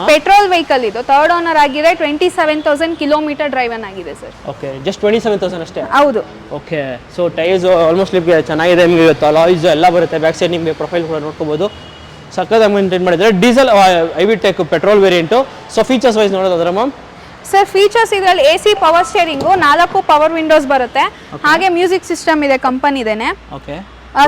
petrol vehicle ಇದು, ಥರ್ಡ್ ಓನರ್ ಆಗಿದೆ, 27,000 ಕಿಲೋಮೀಟರ್ ಡ್ರೈವನ್ ಆಗಿದೆ ಸರ್. ಓಕೆ. ಜಸ್ಟ್ 27,000 ಅಷ್ಟೇ? ಹೌದು. ಓಕೆ. ಸೊ ಟೈರ್ಸ್ ಆಲ್ಮೋಸ್ಟ್ ನಿಮಗೆ ಚೆನ್ನಾಗಿದೆ. ನಿಮಗೆ ಅಲಾಯ್ಸ್ ಎಲ್ಲ ಬರುತ್ತೆ. ಬ್ಯಾಕ್ ಸೈಡ್ ನಿಮಗೆ ಪ್ರೊಫೈಲ್ ಕೂಡ ನೋಡ್ಕೋಬಹುದು. ಸಕ್ಕದಾಗಿ ಮೇಂಟೈನ್ ಮಾಡಿದ್ದಾರೆ. Diesel iVTEC petrol variant. So features wise ನೋಡೋದಾದ್ರೆ ಮ್ಯಾಮ್? ಸರ್ ಫೀಚರ್ಸ್ ಇದರಲ್ಲಿ AC power steering, 4 power windows ಬರುತ್ತೆ, ಹಾಗೆ ಮ್ಯೂಸಿಕ್ ಸಿಸ್ಟಮ್ ಇದೆ ಕಂಪನಿದೇನೆ. ಓಕೆ.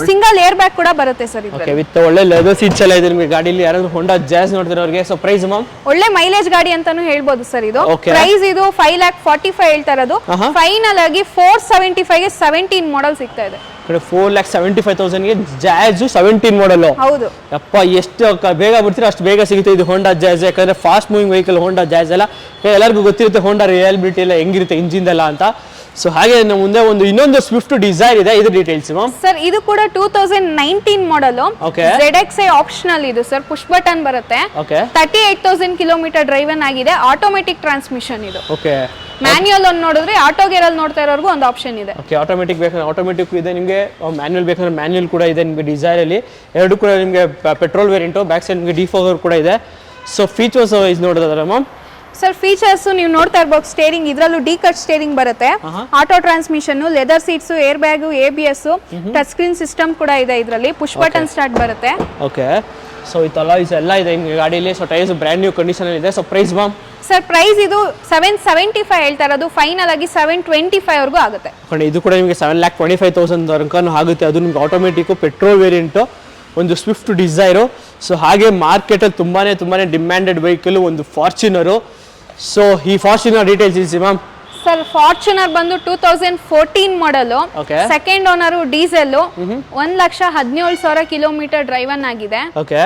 ಸಿಂಗಲ್ ಏರ್ ಬ್ಯಾಗ್ ಕೂಡ ಬರುತ್ತೆ ಸರ್ ಇದು. ಓಕೆ. ವಿತ್ ಒಳ್ಳೆ ಲೆದರ್ ಸೀಟ್ಸ್ ಎಲ್ಲ ಇದೆ ನಿಮಗೆ ಗಾಡಿಲಿ. ಯಾರಾದ್ರೂ ಹೋಂಡಾ ಜಾಜ್ ನೋಡ್ತಿರೋರಿಗೆ. So price ma'am? ಒಳ್ಳೆ ಮೈಲೇಜ್ ಗಾಡಿ ಅಂತಾನು ಹೇಳ್ಬೋದು ಸರ್ ಇದು. Okay. ಪ್ರೈಸ್ ಇದು 5,45,000 ಹೇಳ್ತಾ ಇರೋದು, ಫೈನಲ್ ಆಗಿ 475ಗೆ 17 ಮಾಡೆಲ್ ಸಿಗ್ತಾ ಇದೆ. 4,75,000ಗೆ ಜಾಜ್ 17 ಮಾಡೆಲ್. ಹೌದು. ಅಪ್ಪ ಎಷ್ಟು ಬೇಗ ಬಿಡ್ತೀರಾ ಅಷ್ಟು ಬೇಗ ಸಿಗುತ್ತೆ ಇದು ಹೋಂಡಾ ಜಾಜ್. ಯಾಕಂದ್ರೆ ಫಾಸ್ಟ್ ಮೂವಿಂಗ್ ವೆಹಿಕಲ್ ಹೋಂಡಾ ಜಾಜ್ ಎಲ್ಲ ಎಲ್ಲರಿಗೂ ಗೊತ್ತಿರುತ್ತೆ ಹೋಂಡಾ ರಿಯಲಿಬಿಲಿಟಿ ಎಲ್ಲ ಹೆಂಗಿರುತ್ತೆ ಇಂಜಿನ್ ಎಲ್ಲ ಅಂತ. ಸೊ ಹಾಗೆ ನಮ್ಮ ಮುಂದೆ ಇನ್ನೊಂದು ಸ್ವಿಫ್ಟ್ ಡಿಸೈರ್ ಇದೆ. ಇದು ಡೀಟೇಲ್ಸ್ ಮ್ಯಾಮ್? ಸರ್ ಇದು ಕೂಡ 2019 ಮಾಡೆಲ್, Okay. ZXi ಆಪ್ಷನಲ್ ಇದು ಸರ್, ಪುಷ್ ಬಟನ್ ಬರುತ್ತೆ. ಓಕೆ. 38,000 ಕಿಲೋಮೀಟರ್ ಡ್ರೈವನ್ ಆಗಿದೆ, ಆಟೋಮೆಟಿಕ್ ಟ್ರಾನ್ಸ್ಮಿಷನ್ ಇದು. ಓಕೆ. ಮ್ಯಾನ್ಯುಯಲ್ ಒಂದು ನೋಡಿದ್ರೆ ಆಟೋ ಗೇರ್ ಅಲ್ಲಿ ನೋಡ್ತಾ ಇರೋರ್ಗೂ ಒಂದು ಆಪ್ಷನ್ ಇದೆ. ಓಕೆ. ಆಟೋಮೆಟಿಕ್ ಬೇಕಂದ್ರೆ ಆಟೋಮೆಟಿಕ್ ಇದೆ ನಿಮಗೆ, ಮ್ಯಾನ್ಯುಯಲ್ ಬೇಕಂದ್ರೆ ಮ್ಯಾನ್ಯುಯಲ್ ಕೂಡ ಇದೆ ನಿಮಗೆ ಡಿಸೈರ್ ಅಲ್ಲಿ. ಎರಡು ಕೂಡ ನಿಮಗೆ ಪೆಟ್ರೋಲ್ ವೇರಿಯಂಟು. ಬ್ಯಾಕ್ ಸೈಡ್ ನಿಮಗೆ ಡಿಫೋಗರ್ ಕೂಡ ಇದೆ. ಸೊ ಫೀಚರ್ಸ್ ವೈಸ್ ನೋಡೋದಾದ್ರೆ ಮ್ಯಾಮ್? ಸರ್ ಫೀಚರ್ಸ್ ನೀವು ನೋಡ್ತಾ ಇರ್ಬೋದು, ಸ್ಟೇರಿಂಗ್ ಇದರಲ್ಲೂ ಡಿ ಕಟ್ ಸ್ಟೇರಿಂಗ್ ಬರುತ್ತೆ, auto transmission, leather seats, air bag, ABS, touch screen system ಕೂಡ ಇದೆ ಇದರಲ್ಲಿ, ಪುಷ್ ಬಟನ್ ಸ್ಟಾರ್ಟ್ ಬರುತ್ತೆ. ಓಕೆ. ಸೊ ವಿತ್ ಅಲಾಯ್ಸ್ ಎಲ್ಲ ಇದೆ ನಿಮಗೆ ಗಾಡಿಲಿ. So tyres brand new condition ಇದೆ. So price ma'am? Sir price ಇದು 775 ಹೇಳ್ತಾ ಇರೋದು, ಫೈನಲ್ ಆಗಿ 725 ವರೆಗೂ ಆಗುತ್ತೆ. ಇದು ಕೂಡ ನಿಮಗೆ 7,25,000 ತನಕನೂ ಆಗುತ್ತೆ. ಅದು ನಿಮಗೆ ಆಟೋಮೆಟಿಕ್ ಪೆಟ್ರೋಲ್ ವೇರಿಯಂಟು, ಒಂದು ಸ್ವಿಫ್ಟ್ ಡಿಸೈರು. ಸೊ ಹಾಗೆ ಮಾರ್ಕೆಟಲ್ಲಿ ತುಂಬಾನೇ ಡಿಮ್ಯಾಂಡೆಡ್ ವೆಹಿಕಲ್ ಒಂದು ಫಾರ್ಚುನರು. ಸೊ ಈ ಫಾರ್ಚುನರ್ ಡೀಟೇಲ್ಸ್ ಇಸಿ ಮ್ಯಾಮ್? ಸರ್ ಫಾರ್ಚುನರ್ ಬಂದು 2014 model, Okay. Second owner, diesel, 1,17,000 kilometre driven ಆಗಿದೆ. Okay.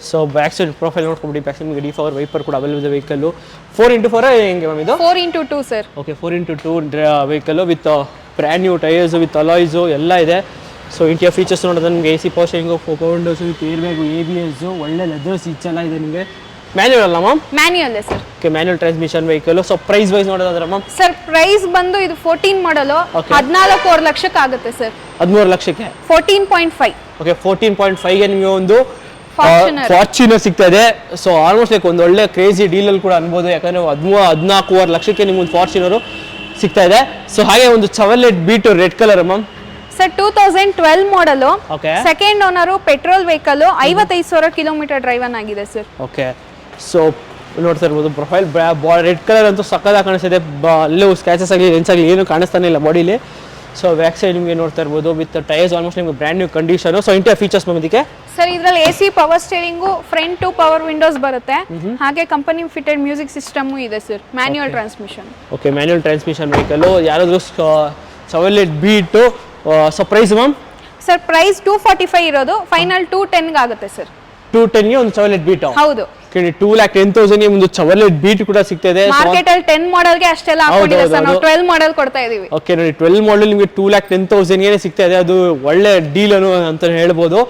So back side profile ನೋಡ್ಕೊಂಬಿಡಿ. ಬ್ಯಾಕ್ ಸೈಡ್ ನಿಮಗೆ ಡಿಫವರ್ ವೈಪರ್ ಕೂಡ ಅವೈಲೇಬಲ್ ಇದೆ ವೆಹಿಕಲ್. 4x4 ಹೆಂಗೆ ಮ್ಯಾಮ್ ಇದು? 4x2 sir. Okay. 4x2 vehicle with brand new tyres with alloys ಎಲ್ಲ ಇದೆ. So interior features ನೋಡಿದ್ರೆ ನಿಮಗೆ AC power steering, 4 power windows with air bag, ABS, ಒಳ್ಳೆ ಲೆದರ್ ಸೀಟ್ಸ್ ಎಲ್ಲ ಇದೆ ನಿಮಗೆ. ಮ್ಯಾನ್ಯುಯಲ್ ಅಲ್ಲ ma'am? Manual sir. Okay. Manual transmission vehicle. So price wise ನೋಡೋದಾದ್ರೆ ಮ್ಯಾಮ್? ಸರ್ ಪ್ರೈಸ್ ಬಂದು ಇದು 14 ಮಾಡೆಲ್, 14.5 ಲಕ್ಷಕ್ಕೆ ಆಗುತ್ತೆ ಸರ್. 13 ಲಕ್ಷಕ್ಕೆ? 14.5. ಓಕೆ. 14.5ಗೆ ನಿಮಗೆ ಒಂದು ಫಾರ್ಚುನರ್ ಸಿಗ್ತಾ ಇದೆ. ಸೊ ಆಲ್ಮೋಸ್ಟ್ ಲೈಕ್ ಒಂದು ಒಳ್ಳೆ ಕ್ರೇಜಿ ಡೀಲಲ್ಲಿ ಕೂಡ ಅನ್ಬೋದು. ಯಾಕಂದ್ರೆ 14.5 ಲಕ್ಷಕ್ಕೆ ನಿಮ್ಗೆ ಒಂದು ಫಾರ್ಚುನರು ಸಿಗ್ತಾ ಇದೆ. ಸೊ ಹಾಗೆ ಒಂದು Chevrolet Beat red colour ma'am? Sir 2012 model, okay. Second owner, petrol vehicle, 55,000 kilometre driven ಆಗಿದೆ ಸರ್. ಓಕೆ. ಸೊ ನೋಡ್ತಾ ಇರ್ಬೋದು ಪ್ರೊಫೈಲ್ ರೆಡ್ ಕಲರ್ ಅಂತೂ ಸಕ್ಕದಾಗಿ ಕಾಣಿಸ್ತಿದೆ. ಅಲ್ಲೂ ಸ್ಕ್ಯಾಚಸ್ ಆಗಲಿ ಲೆನ್ಸ್ ಆಗಲಿ ಏನು ಕಾಣಿಸ್ತಾನೆ ಇಲ್ಲ ಬಾಡಿಲಿ. ಸೊ ಬ್ಯಾಕ್ ಸೈಡ್ ನಿಮಗೆ ನೋಡ್ತಾ ಇರ್ಬೋದು ವಿತ್ ಟೈರ್ಸ್ ಆಲ್ಮೋಸ್ಟ್ ನಿಮಗೆ brand new condition. So interior features ma'am ಇದಕ್ಕೆ? ಸರ್ ಇದರಲ್ಲಿ AC power steering, front 2 power windows ಬರುತ್ತೆ, ಹಾಗೆ ಕಂಪನಿ ಫಿಟೆಡ್ ಮ್ಯೂಸಿಕ್ ಸಿಸ್ಟಮ್ ಇದೆ sir, manual transmission. Okay. Manual transmission vehicle. ಯಾರಾದರೂ Chevrolet Beat. So price ma'am? Sir price 245 ಇರೋದು, final 210 ಆಗುತ್ತೆ sir. 210ಗೆ ಒಂದು Chevrolet beet? ಹೌದು. 2,10,000ಗೆ ಒಂದು ಚವರ್ಲೆಟ್ ಬೀಟ್ ಕೂಡ ಸಿಗ್ತಾ ಇದೆ. ಮಾರ್ಕೆಟ್ ಅಲ್ಲಿ 10 ಮಾಡೆಲ್ಗೆ ಅಷ್ಟೆಲ್ಲ ಹಾಕೊಂಡಿದೆ ಸರ್, ನಾವು 12 ಮಾಡೆಲ್ ಕೊಡ್ತಾ ಇದೀವಿ. ಓಕೆ. ನೋಡಿ 12 ಮಾಡೆಲ್ ನಿಮಗೆ 2,10,000ಗೆ ಸಿಗ್ತಾ ಇದೆ. ಅದು ಒಳ್ಳೆ ಡೀಲ್ ಅಂತ ಹೇಳ್ಬೋದು.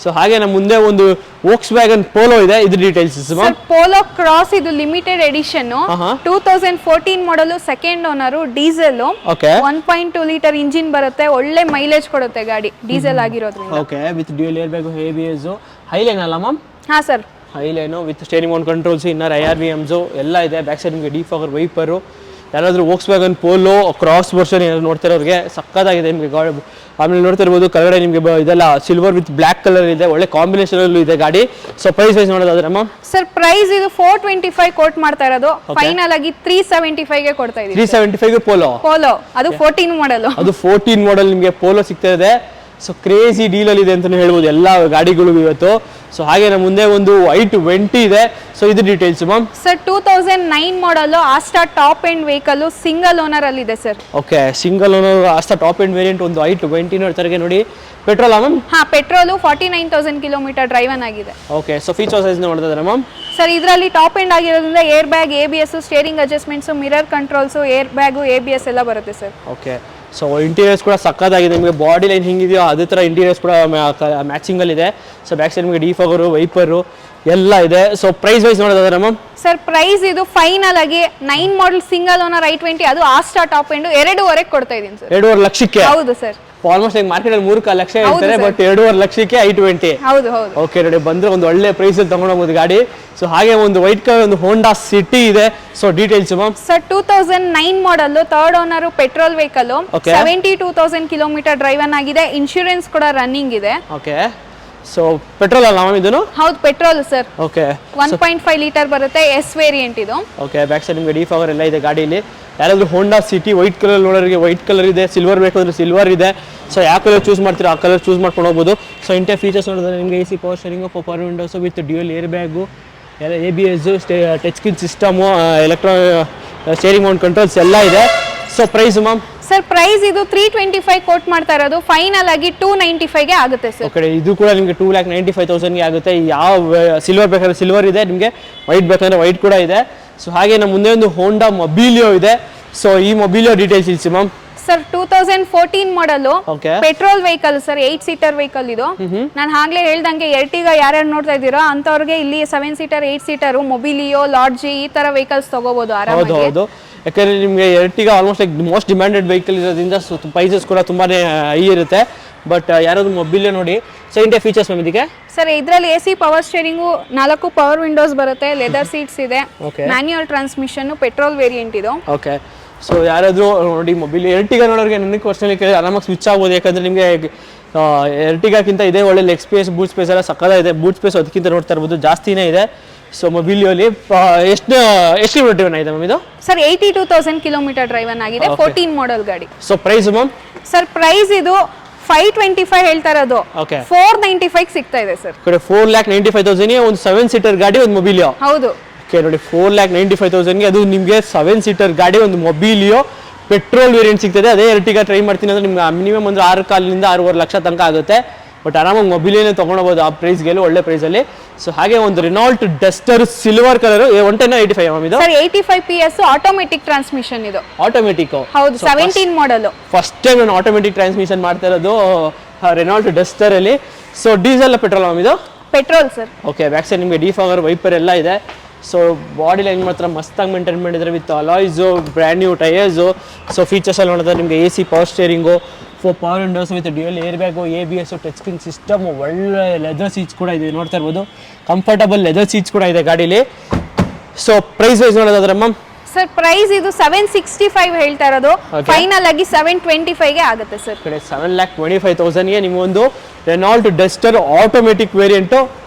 ಸೊ ಹಾಗೆ ನಮ್ಮ ಮುಂದೆ ಒಂದು ವೋಕ್ಸ್ ವ್ಯಾಗನ್ ಪೋಲೋ ಇದೆ, ಇದು ಡೀಟೇಲ್ಸ್ ಸರ್. ಪೋಲೋ ಕ್ರಾಸ್ ಇದು limited edition, 2014 model, second owner, diesel, 1.2 litre engine ಬರುತ್ತೆ, ಒಳ್ಳೆ ಮೈಲೇಜ್ ಕೊಡುತ್ತೆ ಗಾಡಿ ಡೀಸೆಲ್ ಆಗಿರೋದ್ರಿಂದ. Okay, with dual air bag, ABS, Highline ಅಲ್ಲ ಮ್ಯಾಮ್? ಹಾ sir, Highline with steering mount controls, inner IRVMs ಎಲ್ಲ ಇದೆ. ಬ್ಯಾಕ್ ಸೈಡ್ ನಿಮಗೆ ಡಿಫಾಗರ್ ವೈಪರು. ಯಾರಾದರೂ Volkswagen Polo Cross version ಏನಾದ್ರು ನೋಡ್ತಿರೋರಿಗೆ ಸಕ್ಕತ್ತಾಗಿದೆ ನಿಮಗೆ ಗಾಡಿ. ಆಮೇಲೆ ನೋಡ್ತಾ ಇರ್ಬೋದು ಕೆಳಗಡೆ ನಿಮಗೆ ಇದೆಲ್ಲ ಸಿಲ್ವರ್ ವಿತ್ ಬ್ಲ್ಯಾಕ್ ಕಲರ್ ಇದೆ, ಒಳ್ಳೆ ಕಾಂಬಿನೇಷನ್ ಅಲ್ಲೂ ಇದೆ ಗಾಡಿ. ಸೊ ಪ್ರೈಸ್ ವೈಸ್ ನೋಡೋದಾದ್ರೆ ಮ್ಯಾಮ್ ಸರ್, ಪ್ರೈಸ್ ಇದು 425 ಕೋಟ್ ಮಾಡ್ತಾ ಇರೋದು, ಫೈನಲ್ ಆಗಿ 375 ಗೆ ಕೊಡ್ತಾ ಇದೀವಿ. 375 ಗೆ ಪೋಲೋ, ಅದು 14 ಮಾಡಲ್, ಅದು 14 ಮಾಡಲ್ ನಿಮಗೆ ಪೋಲೋ ಸಿಗ್ತಾ ಇದೆ. ಸೊ ಕ್ರೇಜಿ ಡೀಲಲ್ಲಿ ಇದೆ ಅಂತಲೇ ಹೇಳ್ಬೋದು ಎಲ್ಲ ಗಾಡಿಗಳು ಇವತ್ತು. ಸೊ ಹಾಗೆ ನಮ್ಮ ಮುಂದೆ ಒಂದು i20 ಇದೆ. ಸೊ ಇದು details ma'am. Sir, 2009 model, Asta top end vehicle, single owner ಅಲ್ಲಿ ಇದೆ sir. Okay, single owner Asta top end variant ಒಂದು i20 ನೋಡ್ತಾರೆ ನೋಡಿ. Petrol ma'am? ಹಾ, ಪೆಟ್ರೋಲ್ 49,000 ಕಿಲೋಮೀಟರ್ ಡ್ರೈವನ್ ಆಗಿದೆ. ಓಕೆ, ಸೊ ಫೀಚರ್ಸ್ ಸೈಜ್ ನೋಡಿದ್ರೆ ಮ್ಯಾಮ್ ಸರ್, ಇದರಲ್ಲಿ ಟಾಪ್ ಎಂಡ್ ಆಗಿರೋದ್ರಿಂದ air bag, ABS, steering adjustments, mirror controls, air bag, ABS ಎಲ್ಲ ಬರುತ್ತೆ ಸರ್. ಓಕೆ, ಸೊ ಇಂಟೀರಿಯರ್ಸ್ ಕೂಡ ಸಕ್ಕತ್ತಾಗಿದೆ. ನಿಮಗೆ ಬಾಡಿ ಲೈನ್ ಹಿಂಗಿದೆಯೋ ಅದೇ ಥರ ಇಂಟೀರಿಯರ್ಸ್ ಕೂಡ ಮ್ಯಾಚಿಂಗಲ್ಲಿದೆ. ಸೊ ಬ್ಯಾಕ್ ಸೈಡ್ ನಿಮಗೆ ಡಿಫಾಗರು, ವೈಪರು ಎಲ್ಲ ಇದೆ. ಸೊ ಪ್ರೈಸ್ ವೈಸ್ ನೋಡೋದಾದ್ರೆ ಮ್ಯಾಮ್? ಸರ್, ಪ್ರೈಸ್ ಇದು ಫೈನಲ್ ಆಗಿ 9 ಮಾಡಲ್ ಸಿಂಗಲ್ ಓನರ್ i20, ಅದು ಆಸ್ಟಾ ಟಾಪ್ ಎಂಡ್ 2.5 ಕೊಡ್ತಾ ಇದೀನಿ ಸರ್. 2.5 ಲಕ್ಷಕ್ಕೆ? ಹೌದು ಸರ್. ಆಲ್ಮೋಸ್ಟ್ ಈಗ ಮಾರ್ಕೆಟ್ ಅಲ್ಲಿ 3 ಲಕ್ಷ ಹೇಳ್ತಾರೆ, ಬಟ್ 2.5 ಲಕ್ಷಕ್ಕೆ i20. ಹೌದು ಹೌದು. ಓಕೆ, ನೋಡಿ ಬಂದ್ರೆ ಒಂದು ಒಳ್ಳೆ ಪ್ರೈಸ್ ಅಲ್ಲಿ ತಗೊಂಡು ಹೋಗ್ಬೋದು ಗಾಡಿ. ಸೊ ಹಾಗೆ ಒಂದು ವೈಟ್ ಕಲರ್ ಒಂದು ಹೋಂಡಾ ಸಿಟಿ ಇದೆ. So details ma'am? Sir, 2009 model, third owner, petrol vehicle, 72,000 kilometre driven ಆಗಿದೆ, ಇನ್ಶೂರೆನ್ಸ್ ಕೂಡ ರನ್ನಿಂಗ್ ಇದೆ. ಓಕೆ, ಸೊ ಪೆಟ್ರೋಲ್ ಅಲ್ಲ ಮ್ಯಾಮ್ ಇದನ್ನು? ಹೌದು, ಪೆಟ್ರೋಲ್ ಸರ್. ಓಕೆ, 1.5 ಲೀಟರ್ ಬರುತ್ತೆ, S ವೇರಿಯಂಟ್ ಇದು. ಓಕೆ, ಬ್ಯಾಕ್ ಸೈಡ್ ನಿಮಗೆ ಡಿಫಾಗರ್ ಎಲ್ಲ ಇದೆ ಗಾಡಿಯಲ್ಲಿ. ಯಾರಾದ್ರೂ ಹೋಂಡಾ ಸಿಟಿ ವೈಟ್ ಕಲರ್ ನೋಡೋರಿಗೆ ವೈಟ್ ಕಲರ್ ಇದೆ, ಸಿಲ್ವರ್ ಬೇಕು ಅಂದ್ರೆ ಸಿಲ್ವರ್ ಇದೆ. ಸೊ ಯಾವ ಕಲರ್ ಚೂಸ್ ಮಾಡ್ತೀರಾ ಆ ಕಲರ್ ಚೂಸ್ ಮಾಡ್ಕೊಂಡು ಹೋಗ್ಬೋದು. ಸೊ ಇಂಟೆ ಫೀಚರ್ಸ್ ನೋಡಿದ್ರೆ ನಿಮಗೆ AC power steering, power windows with dual air bag, ABS, touch screen system, steering mount controls ಎಲ್ಲ ಇದೆ. So price ma'am? Sir, price ಇದು 325 ಕೋಟ್ ಮಾಡ್ತಾ ಇರೋದು, ಫೈನಲ್ ಆಗಿ 295 ಗೆ ಆಗುತ್ತೆ ಸರ್. ಓಕೆ, ಇದು ಕೂಡ ನಿಮಗೆ 2,95,000 ಗೆ ಆಗುತ್ತೆ. ಯಾವ ಸಿಲ್ವರ್ ಬೇಕಾದ್ರೆ ಸಿಲ್ವರ್ ಇದೆ, ನಿಮಗೆ ವೈಟ್ ಬೇಕಂದ್ರೆ ವೈಟ್ ಕೂಡ ಇದೆ. ಸೊ ಹಾಗೆ ನಮ್ಮ ಮುಂದೆ ಒಂದು ಹೋಂಡಾ ಮೊಬಿಲಿಯೋ ಇದೆ. ಸೊ ಈ ಮೊಬಿಲಿಯೋ ಡೀಟೇಲ್ಸ್ ಇಲ್ಸಿ ಮ್ಯಾಮ್? ಸರ್, 2014 ಮಾಡಲು, okay, petrol vehicle sir, 8 seater vehicle ಇದು. ನಾನು ಆಗ್ಲೇ ಹೇಳ್ದಂಗೆ ಎರ್ಟಿಗಾ ಯಾರ್ಯಾರು ನೋಡ್ತಾ ಇದ್ದೀರಾ ಅಂತವ್ರಿಗೆ ಇಲ್ಲಿ 7 ಸೀಟರ್, 8 ಸೀಟರ್, ಮೊಬಿಲಿಯೋ, ಲಾಡ್ಜಿ ಈ ತರ ವೆಹಿಕಲ್ಸ್ ತಗೋಬಹುದು ಆರಾಮಾಗಿ. ಹೌದು, ಯಾಕಂದ್ರೆ ನಿಮಗೆ Ertiga almost like most demanded vehicle ಇರೋದ್ರಿಂದ ಪ್ರೈಸಸ್ ಕೂಡ ತುಂಬಾನೇ ಹೈ ಇರುತ್ತೆ. ಬಟ್ ಯಾರಾದ್ರು ಮೊಬಿಲಿಯೋ ನೋಡಿ. ಸೊ ಇಂಟೆ ಫೀಚರ್ಸ್ ಮ್ಯಾಮ್ ಇದಕ್ಕೆ? ಸರ್, ಇದರಲ್ಲಿ AC power steering, 4 power windows ಬರುತ್ತೆ, ಲೆದರ್ ಸೀಟ್ಸ್ ಇದೆ, ಮ್ಯಾನ್ಯುಯಲ್ ಟ್ರಾನ್ಸ್ಮಿಷನ್, ಪೆಟ್ರೋಲ್ ವೇರಿಯಂಟ್ ಇದು. ಓಕೆ, ಸೊ ಯಾರಾದರೂ ನೋಡಿ ಮೊಬಿಲ್ ಎರ್ಟಿಗಾ ನೋಡೋರಿಗೆ ನನಗೆ ಪರ್ಸನಲಿ ಕೇಳಿ ಆರಾಮಾಗಿ ಸ್ವಿಚ್ ಆಗ್ಬೋದು. ಯಾಕಂದರೆ ನಿಮಗೆ ಎರ್ಟಿಗಾಕ್ಕಿಂತ ಇದೆ ಒಳ್ಳೆ ಲೆಗ್ ಸ್ಪೇಸ್, ಬೂಟ್ ಸ್ಪೇಸ್ ಎಲ್ಲ ಸಕ್ಕತ್ತಾಗಿದೆ. ಬೂಟ್ ಸ್ಪೇಸ್ ಅದಕ್ಕಿಂತ ನೋಡ್ತಾ ಇರ್ಬೋದು ಜಾಸ್ತಿನೇ ಇದೆ. ಸೊ ಮೊಬಿಲಿಯೋಲಿ ಎಷ್ಟು ಡ್ರೈವನ್ ಆಗಿದೆ ಮ್ಯಾಮ್ ಇದು? ಸರ್, 82,000 ಕಿಲೋಮೀಟರ್ ಡ್ರೈವನ್ ಆಗಿದೆ, 14 ಮಾಡಲ್ ಗಾಡಿ. So price ma'am? Sir, price ಇದು 525 ಹೇಳ್ತಾ ಇರೋದು, 495 ಸಿಗ್ತಾ ಇದೆ ಸರ್. 4,95,000 ಒಂದು 7 ಸೀಟರ್ ಗಾಡಿ, ಒಂದು ಮೊಬಿಲಿಯೋ. ಹೌದು. ಓಕೆ, ನೋಡಿ 4,95,000 ಅದು ನಿಮಗೆ 7 ಸೀಟರ್ ಗಾಡಿ, ಒಂದು ಮೊಬಿಲಿಯೋ ಪೆಟ್ರೋಲ್ ವೇರಿಯಂಟ್ ಸಿಗ್ತದೆ. ಅದೇ ಎರ್ಟಿಗಾ ಟ್ರೈ ಮಾಡ್ತೀನಿ ಅಂದ್ರೆ ನಿಮ್ಗೆ ಮಿನಿಮಮ್ ಒಂದು 6,5 6.5 ಲಕ್ಷ ತನಕ ಆಗುತ್ತೆ. ಬಟ್ ಆರಾಮಾಗಿ ಮೊಬಿಲಿಯೋನೇ ತೊಗೊಂಡೋಗ್ಬೋದು ಆ ಪ್ರೈಸ್ಗೆಲ್ಲ, ಒಳ್ಳೆ ಪ್ರೈಸಲ್ಲಿ. ಸೊ ಹಾಗೆ ಒಂದು Renault Duster silver colour, 110/85 ma'am ಇದು? ಸರ್, 85 PS ಆಟೋಮೆಟಿಕ್ ಟ್ರಾನ್ಸ್ಮಿಷನ್ ಇದು. ಆಟೋಮೆಟಿಕ್? ಹೌದು, 17 ಮಾಡಲ್. ಫಸ್ಟ್ ಟೈಮ್ ನಾನು ಆಟೋಮೆಟಿಕ್ ಟ್ರಾನ್ಸ್ಮಿಷನ್ ಮಾಡ್ತಾ ಇರೋದು ರೆನಾಲ್ಟ್ ಡಸ್ಟರ್ ಅಲ್ಲಿ. ಸೊ ಡೀಸೆಲ್ ಪೆಟ್ರೋಲ್ ಮ್ಯಾಮ್ ಇದು? Petrol sir. Okay, back side ನಿಮಗೆ ಡಿಫಾಗರ್, ವೈಪರ್ ಎಲ್ಲ ಇದೆ. ಸೊ ಬಾಡಿ ಲೈನ್ ಮಾತ್ರ ಮಸ್ತಾಗಿ ಮೇಂಟೈನ್ ಮಾಡಿದ್ದಾರೆ with alloys, brand new tyres. So features ಎಲ್ಲ ನೋಡಿದ್ರೆ ನಿಮಗೆ AC power steering, 4 power windows with dual air bag, ABS, touch screen system, ಒಳ್ಳೆ leather seats ಕೂಡ ಇದೆ ನೋಡ್ತಾ ಇರ್ಬೋದು. ಕಂಫರ್ಟಬಲ್ ಲೆದರ್ ಸೀಟ್ಸ್ ಕೂಡ ಇದೆ ಗಾಡೀಲಿ. ಸೊ ಪ್ರೈಸ್ ವೈಸ್ ನೋಡೋದಾದ್ರೆ ಮ್ಯಾಮ್? ಸರ್, ಪ್ರೈಸ್ ಇದು 765 ಹೇಳ್ತಾ ಇರೋದು, ಫೈನಲ್ ಆಗಿ 725 ಗೆ ಆಗುತ್ತೆ ಸರ್. 7,25,000 ಗೆ ನಿಮಗೊಂದು ರೆನಾಲ್ಟ್ ಡಸ್ಟರ್ ಆಟೋಮೆಟಿಕ್ ವೇರಿಯಂಟು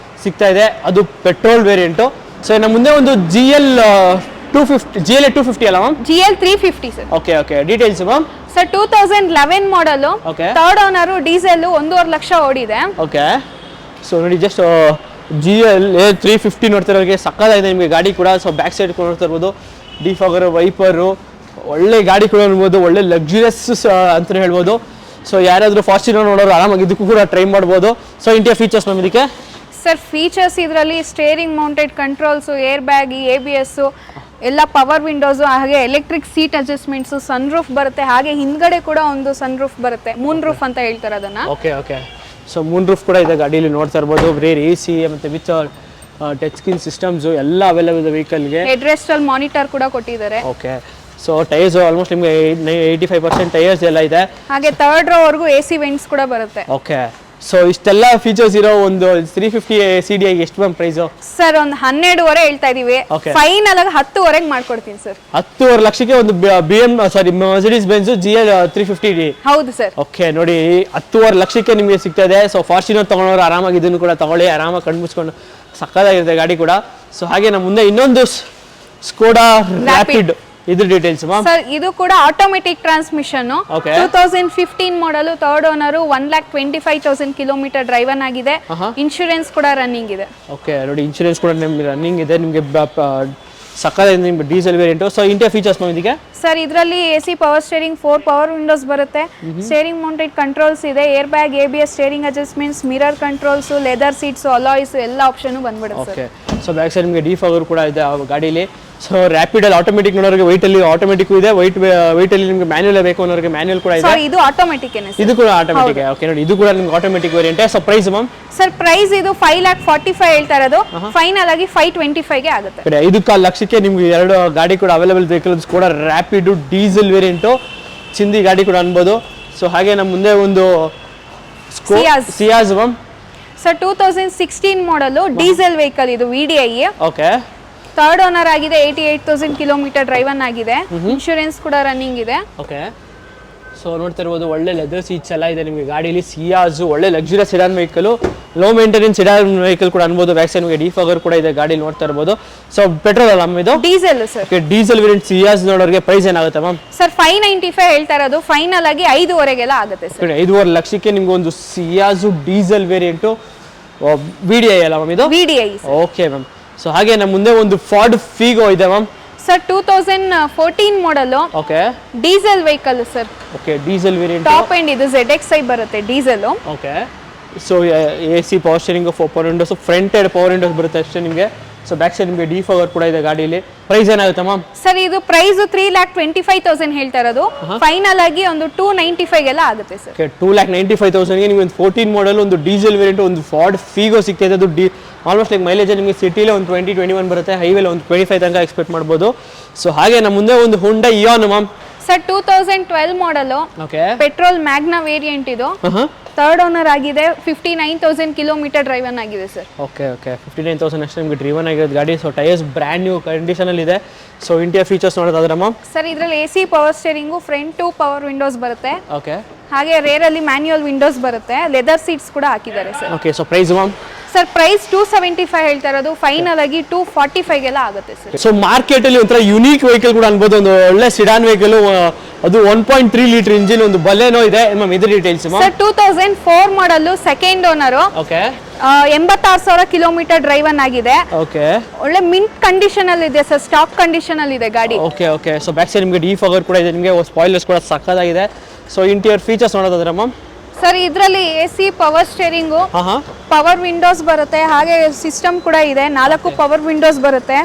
ಸಿಗ್ತಾ ಇದೆ, ಅದು ಪೆಟ್ರೋಲ್ ವೇರಿಯಂಟು. ಸೊ ನಮ್ಮ ಮುಂದೆ ಒಂದು GL 250 ಅಲ್ಲ ma'am? GL 350 sir. Okay, details ma'am? Sir, 2011 ಮಾಡಲ್, ಥರ್ಡ್ ಓನರ್, ಡೀಸೆಲ್, 1.5 ಲಕ್ಷ ಓಡಿದೆ. ಓಕೆ, ಸೊ ನೋಡಿ ಜಸ್ಟ್ GL 350 ನೋಡ್ತಿರೋರಿಗೆ ಸಕ್ಕತ್ತಾಗಿದೆ ನಿಮಗೆ ಗಾಡಿ ಕೂಡ. ಸೊ ಬ್ಯಾಕ್ ಸೈಡ್ ನೋಡ್ತಾ ಇರ್ಬೋದು, ಡಿಫಾಗರ್, ವೈಪರು, ಒಳ್ಳೆ ಗಾಡಿ ಕೂಡ ನೋಡ್ಬೋದು, ಒಳ್ಳೆ ಲಕ್ಸುರಿಯಸ್ ಅಂತ ಹೇಳ್ಬೋದು. ಸೊ ಯಾರಾದರೂ ಫಾರ್ಚುನರ್ ನೋಡೋರು ಆರಾಮಾಗಿ ಇದಕ್ಕೂ ಕೂಡ ಟ್ರೈ ಮಾಡ್ಬೋದು. ಸೊ ಇಂಟಿಯಾ ಫೀಚರ್ಸ್ ಮ್ಯಾಮ್ ಇದಕ್ಕೆ? ಸರ್, ಫೀಚರ್ಸ್ ಇದರಲ್ಲಿ steering mounted controls, air bag, ABS ಎಲ್ಲ, ಪವರ್ ವಿಂಡೋಸ್, ಹಾಗೆ electric seat adjustments, sun roof ಬರುತ್ತೆ, ಹಾಗೆ ಹಿಂದ್ಗಡೆ ಕೂಡ ಒಂದು ಸನ್ ರೂಫ್ ಬರುತ್ತೆ, ಮೂನ್ ರೂಫ್ ಅಂತ ಹೇಳ್ತಾರೆ ಅದನ್ನ. ಓಕೆ, ಸೊ ಮೂನ್ ರೂಫ್ ಕೂಡ ಇದೆ ಗಾಡೀಲಿ ನೋಡ್ತಾ ಇರ್ಬೋದು. ರೇರ್ AC ಮತ್ತು ವಿತ್ ಟಚ್ ಸ್ಕ್ರೀನ್ ಸಿಸ್ಟಮ್ಸು ಎಲ್ಲ ಅವೈಲೇಬಲ್ ಇದೆ ವೆಹಿಕಲ್ಗೆ. ಹೆಡ್ ರೆಸ್ಟ್ ಅಲ್ಲಿ ಮಾನಿಟರ್ ಕೂಡ ಕೊಟ್ಟಿದ್ದಾರೆ. ಓಕೆ, ಸೊ ಟೈರ್ಸ್ ಆಲ್ಮೋಸ್ಟ್ ನಿಮಗೆ 85% ಟೈರ್ಸ್ ಎಲ್ಲ ಇದೆ. ಹಾಗೆ ಥರ್ಡ್ ರೋ ವರೆಗೂ AC ವೆಂಟ್ಸ್ ಕೂಡ ಬರುತ್ತೆ. ಓಕೆ, ಸೊ ಇಷ್ಟೆಲ್ಲ ಫೀಚರ್ಸ್ ಇರೋ ಒಂದು 350 CDI ಎಷ್ಟು ಮ್ಯಾಮ್ ಪ್ರೈಸು? ಸರ್ ಒಂದು 12.5 ಹೇಳ್ತಾ ಇದೀವಿ. ಫೈನಲ್ ಆಗಿ 10.5 ಮಾಡ್ಕೊಡ್ತೀನಿ ಸರ್. 10.5 ಲಕ್ಷಕ್ಕೆ ಒಂದು Mercedes Benz GL 350D. ಹೌದು ಸರ್. ಓಕೆ, ನೋಡಿ 10.5 ಲಕ್ಷಕ್ಕೆ ನಿಮಗೆ ಸಿಗ್ತಾ ಇದೆ. ಸೊ ಫಾರ್ಚುನರ್ ತಗೊಂಡವ್ರು ಆರಾಮಾಗಿ ಇದನ್ನು ಕೂಡ ತಗೊಳ್ಳಿ, ಆರಾಮಾಗಿ ಕಣ್ಣು ಮುಚ್ಕೊಂಡು ಸಕ್ಕದಾಗಿರುತ್ತೆ ಗಾಡಿ ಕೂಡ. ಸೊ ಹಾಗೆ ನಮ್ಮ ಮುಂದೆ ಇನ್ನೊಂದು ಸ್ಕೋಡಾ ರ್ಯಾಪಿಡ್, ಇದು ಡೀಟೇಲ್ಸ್ ಮ್ಯಾಮ್. ಸರ್ ಇದು ಕೂಡ ಆಟೋಮೆಟಿಕ್ ಟ್ರಾನ್ಸ್ಮಿಷನ್, 2015 ಮಾಡಲ್, ಥರ್ಡ್ ಓನರ್, 1,25,000 ಕಿಲೋಮೀಟರ್ ಡ್ರೈವನ್ ಆಗಿದೆ. ಇನ್ಶೂರೆನ್ಸ್ ಕೂಡ ರನ್ನಿಂಗ್ ಇದೆ. ಓಕೆ, ನೋಡಿ ಇನ್ಶೂರೆನ್ಸ್ ಕೂಡ ನಿಮ್ಗೆ ರನ್ನಿಂಗ್ ಇದೆ. ನಿಮಗೆ ಸಕ್ಕದಾಗಿದೆ ನಿಮ್ಗೆ diesel variant. So interior features ma'am ಇದಕ್ಕೆ? ಸರ್ ಇದರಲ್ಲಿ AC power steering, 4 power windows ಬರುತ್ತೆ, ಸ್ಟೇರಿಂಗ್ ಮೌಂಟೆಡ್ ಕಂಟ್ರೋಲ್ಸ್ ಇದೆ, air bag, ABS, steering adjustments, mirror controls, leather seats, alloys ಎಲ್ಲ ಆಪ್ಷನ್ ಬಂದ್ಬಿಡುತ್ತೆ. ಓಕೆ, ಸೊ ಬ್ಯಾಕ್ ಸೈಡ್ ನಿಮಗೆ ಡಿಫಾಗರ್ ಕೂಡ ಇದೆ ಆ ಗಾಡೀಲಿ. ಸೊ ರ್ಯಾಪಿಡ್ ಅಲ್ಲಿ ಆಟೋಮೆಟಿಕ್ ನೋಡೋರಿಗೆ, ವೈಟ್ ಅಲ್ಲಿ ಆಟೋಮೆಟಿಕ್ ಇದೆ, ವೈಟ್ ಅಲ್ಲಿ ನಿಮಗೆ ಮ್ಯಾನ್ಯುಯಲ್ ಬೇಕು ಅನ್ನೋರಿಗೆ ಮ್ಯಾನ್ಯುಯಲ್ ಕೂಡ ಇದೆ. ಇದು ಆಟೋಮೆಟಿಕ್ ಏನೇ? ಇದು ಕೂಡ ಆಟೋಮೆಟಿಕ್. ಓಕೆ, ನೋಡಿ ಇದು ಕೂಡ ನಿಮಗೆ automatic variant. So price ma'am? Sir price ಇದು 5,45,000 ಹೇಳ್ತಾ ಇರೋದು, ಫೈನಲ್ ಆಗಿ 525 ಗೆ ಆಗುತ್ತೆ. 5.25 ಲಕ್ಷಕ್ಕೆ ನಿಮ್ಗೆ ಎರಡು ಗಾಡಿ ಕೂಡ ಅವೈಲೇಬಲ್ ವೆಹಿಕಲ್ಸ್ ಕೂಡ ರ್ಯಾಪಿಡ್ ಡೀಸೆಲ್ ವೇರಿಯಂಟು, ಚಿಂದಿ ಗಾಡಿ ಕೂಡ ಅನ್ಬೋದು. ಸೊ ಹಾಗೆ ನಮ್ಮ ಮುಂದೆ ಒಂದು ಸಿಯಾಜ್ ಮ್ಯಾಮ್. ಸರ್ 2016 ಮಾಡಲ್ ಡೀಸೆಲ್ ವೆಹಿಕಲ್, ಇದು VDI. ಓಕೆ, ಥರ್ಡ್ ಓನರ್ ಆಗಿದೆ, 88,000 ಕಿಲೋಮೀಟರ್ ಡ್ರೈವನ್ ಆಗಿದೆ, ಇನ್ಶೂರೆನ್ಸ್ ಕೂಡ ರನ್ನಿಂಗ್ ಇದೆ. ಓಕೆ, ಸೊ ನೋಡ್ತಾ ಇರ್ಬೋದು ಒಳ್ಳೆ ಲೆದರ್ ಸೀಟ್ಸ್ ಎಲ್ಲ ಇದೆ ನಿಮಗೆ ಗಾಡೀಲಿ. ಸಿಯಾಜು ಒಳ್ಳೆ luxurious sedan vehicle, low maintenance sedan vehicle ಕೂಡ ಅನ್ಬೋದು. ಬ್ಯಾಕ್ ಸೈಡ್ ನಿಮಗೆ ಡಿಫಾಗರ್ ಕೂಡ ಇದೆ ಗಾಡಿ ನೋಡ್ತಾ ಇರ್ಬೋದು. ಸೊ ಪೆಟ್ರೋಲ್ ಅಲ್ಲ ಮ್ಯಾಮ್ ಇದು? Diesel sir. Okay, diesel variant Ciaz ನೋಡೋರಿಗೆ ಪ್ರೈಸ್ ಏನಾಗುತ್ತೆ ಮ್ಯಾಮ್? ಸರ್ 595 ಹೇಳ್ತಾ ಇರೋದು, ಫೈನಲ್ ಆಗಿ 5.5 ಆಗುತ್ತೆ ಸರ್. 5.5 ಲಕ್ಷಕ್ಕೆ ನಿಮ್ಗೆ ಒಂದು ಸಿಯಾಜು ಡೀಸೆಲ್ ವೇರಿಯಂಟು VDI ಅಲ್ಲ ಮ್ಯಾಮ್ ಇದು? VDI. Okay ma'am. ಸೊ ಹಾಗೆ ನಮ್ಮ ಮುಂದೆ ಒಂದು ಫಾರ್ಡ್ ಫೀಗೋ ಇದೆ ma'am. Sir 2014 model. Okay, diesel vehicle sir. Okay, diesel variant, top end ಇದು ZXi ಬರುತ್ತೆ diesel. Okay, so AC power steering, 4 power windows, front head power windows ಬರುತ್ತೆ ಅಷ್ಟೇ ನಿಮಗೆ. ಸೊ ಬ್ಯಾಕ್ ಸೈಡ್ ನಿಮಗೆ ಡಿಫಾಗರ್ ಕೂಡ ಇದೆ ಗಾಡಿಲಿ. ಪ್ರೈಸ್ ಏನಾಗುತ್ತೆ ಮ್ಯಾಮ್? ಸರ್ ಇದು ಪ್ರೈಸ್ 3,25,000 ಹೇಳ್ತಾ ಇರೋದು, ಫೈನಲ್ ಆಗಿ ಒಂದು 295 ಎಲ್ಲ ಆಗುತ್ತೆ ಸರ್. ಓಕೆ, 2,95,000 ಗೆ ನಿಮಗೆ ಒಂದು 14 ಮಾಡಲ್ ಒಂದು ಡೀಸೆಲ್ ವೇರಿಯಂಟ್ ಒಂದು ಫಾರ್ಡ್ ಫೀಗೋ ಸಿಗ್ತಾ ಇದೆ. ಅದು ಆಲ್ಮೋಸ್ಟ್ ಲೈಕ್ ಮೈಲೇಜ್ ನಿಮಗೆ ಸಿಟಿಲೇ ಒಂದು 20-21 ಬರುತ್ತೆ, ಹೈವೇಲಿ ಒಂದು 25 ತನಕ ಎಕ್ಸ್ಪೆಕ್ಟ್ ಮಾಡ್ಬೋದು. ಸೊ ಹಾಗೆ ನಮ್ಮ ಮುಂದೆ ಒಂದು Honda Eon ma'am. Sir 2012 model, okay, petrol Magna variant ಇದು, ಥರ್ಡ್ ಓನರ್ ಆಗಿದೆ, 59,000 ಕಿಲೋಮೀಟರ್ ಡ್ರೈವನ್ ಆಗಿದೆ ಸರ್. ಓಕೆ, 59,000 ಅಷ್ಟೇ ನಿಮಗೆ ಡ್ರಿವನ್ ಆಗಿರೋದು ಗಾಡಿ. So tyres brand new condition ಅಲ್ಲಿ ಇದೆ. ಸೊ ಇಂಟೀರಿಯರ್ ಫೀಚರ್ಸ್ ನೋಡೋದಾದ್ರೆ ಮ್ಯಾಮ್? ಸರ್ ಇದರಲ್ಲಿ AC power steering, front 2 power windows ಬರುತ್ತೆ. ಓಕೆ, ಹಾಗೆ ರೇರ್ ಅಲ್ಲಿ ಮ್ಯಾನ್ಯುಯಲ್ ವಿಂಡೋಸ್ ಬರುತ್ತೆ, ಲೆದರ್ ಸೀಟ್ಸ್ ಕೂಡ ಹಾಕಿದ್ದಾರೆ sir. Okay, so price ma'am? Sir price 275 ಹೇಳ್ತಾ ಇರೋದು, ಫೈನಲ್ ಆಗಿ 245 ಎಲ್ಲ ಆಗುತ್ತೆ ಸರ್. ಸೊ ಮಾರ್ಕೆಟ್ ಅಲ್ಲಿ ಒಂಥರ ಯುನೀಕ್ ವೆಹಿಕಲ್ ಕೂಡ ಅನ್ಬೋದು, ಒಂದು ಒಳ್ಳೆ ಸಿಡಾನ್ ವೆಹಿಕಲ್, ಅದು 1.3 ಲೀಟರ್ ಇಂಜಿನ್, ಒಂದು ಬಲೆನೋ ಇದೆ ಮ್ಯಾಮ್. ಇದು details ma'am? Sir 2004 model, second owner. Okay, 86,000 kilometre driven ಆಗಿದೆ. ಓಕೆ, ಒಳ್ಳೆ ಮಿಂಟ್ ಕಂಡೀಷನ್ ಅಲ್ಲಿ ಇದೆ ಸರ್, ಸ್ಟಾಕ್ ಕಂಡೀಷನ್ ಅಲ್ಲಿ ಇದೆ ಗಾಡಿ. ಓಕೆ, ಸೊ ಬ್ಯಾಕ್ ಸೈಡ್ ನಿಮಗೆ ಡಿಫಾಗರ್ ಕೂಡ ಇದೆ, ನಿಮಗೆ ಸ್ಪಾಯ್ಲರ್ಸ್ ಕೂಡ ಸಕ್ಕದಾಗಿದೆ. ಸೊ ಇಂಟೀರಿಯರ್ ಫೀಚರ್ಸ್ ನೋಡೋದಾದ್ರೆ ಮ್ಯಾಮ್? ಸರ್ ಇದರಲ್ಲಿ AC power steering, power windows ಬರುತ್ತೆ, ಹಾಗೆ ಸಿಸ್ಟಮ್ ಕೂಡ ಇದೆ, 4 ಪವರ್ ವಿಂಡೋಸ್ ಬರುತ್ತೆ,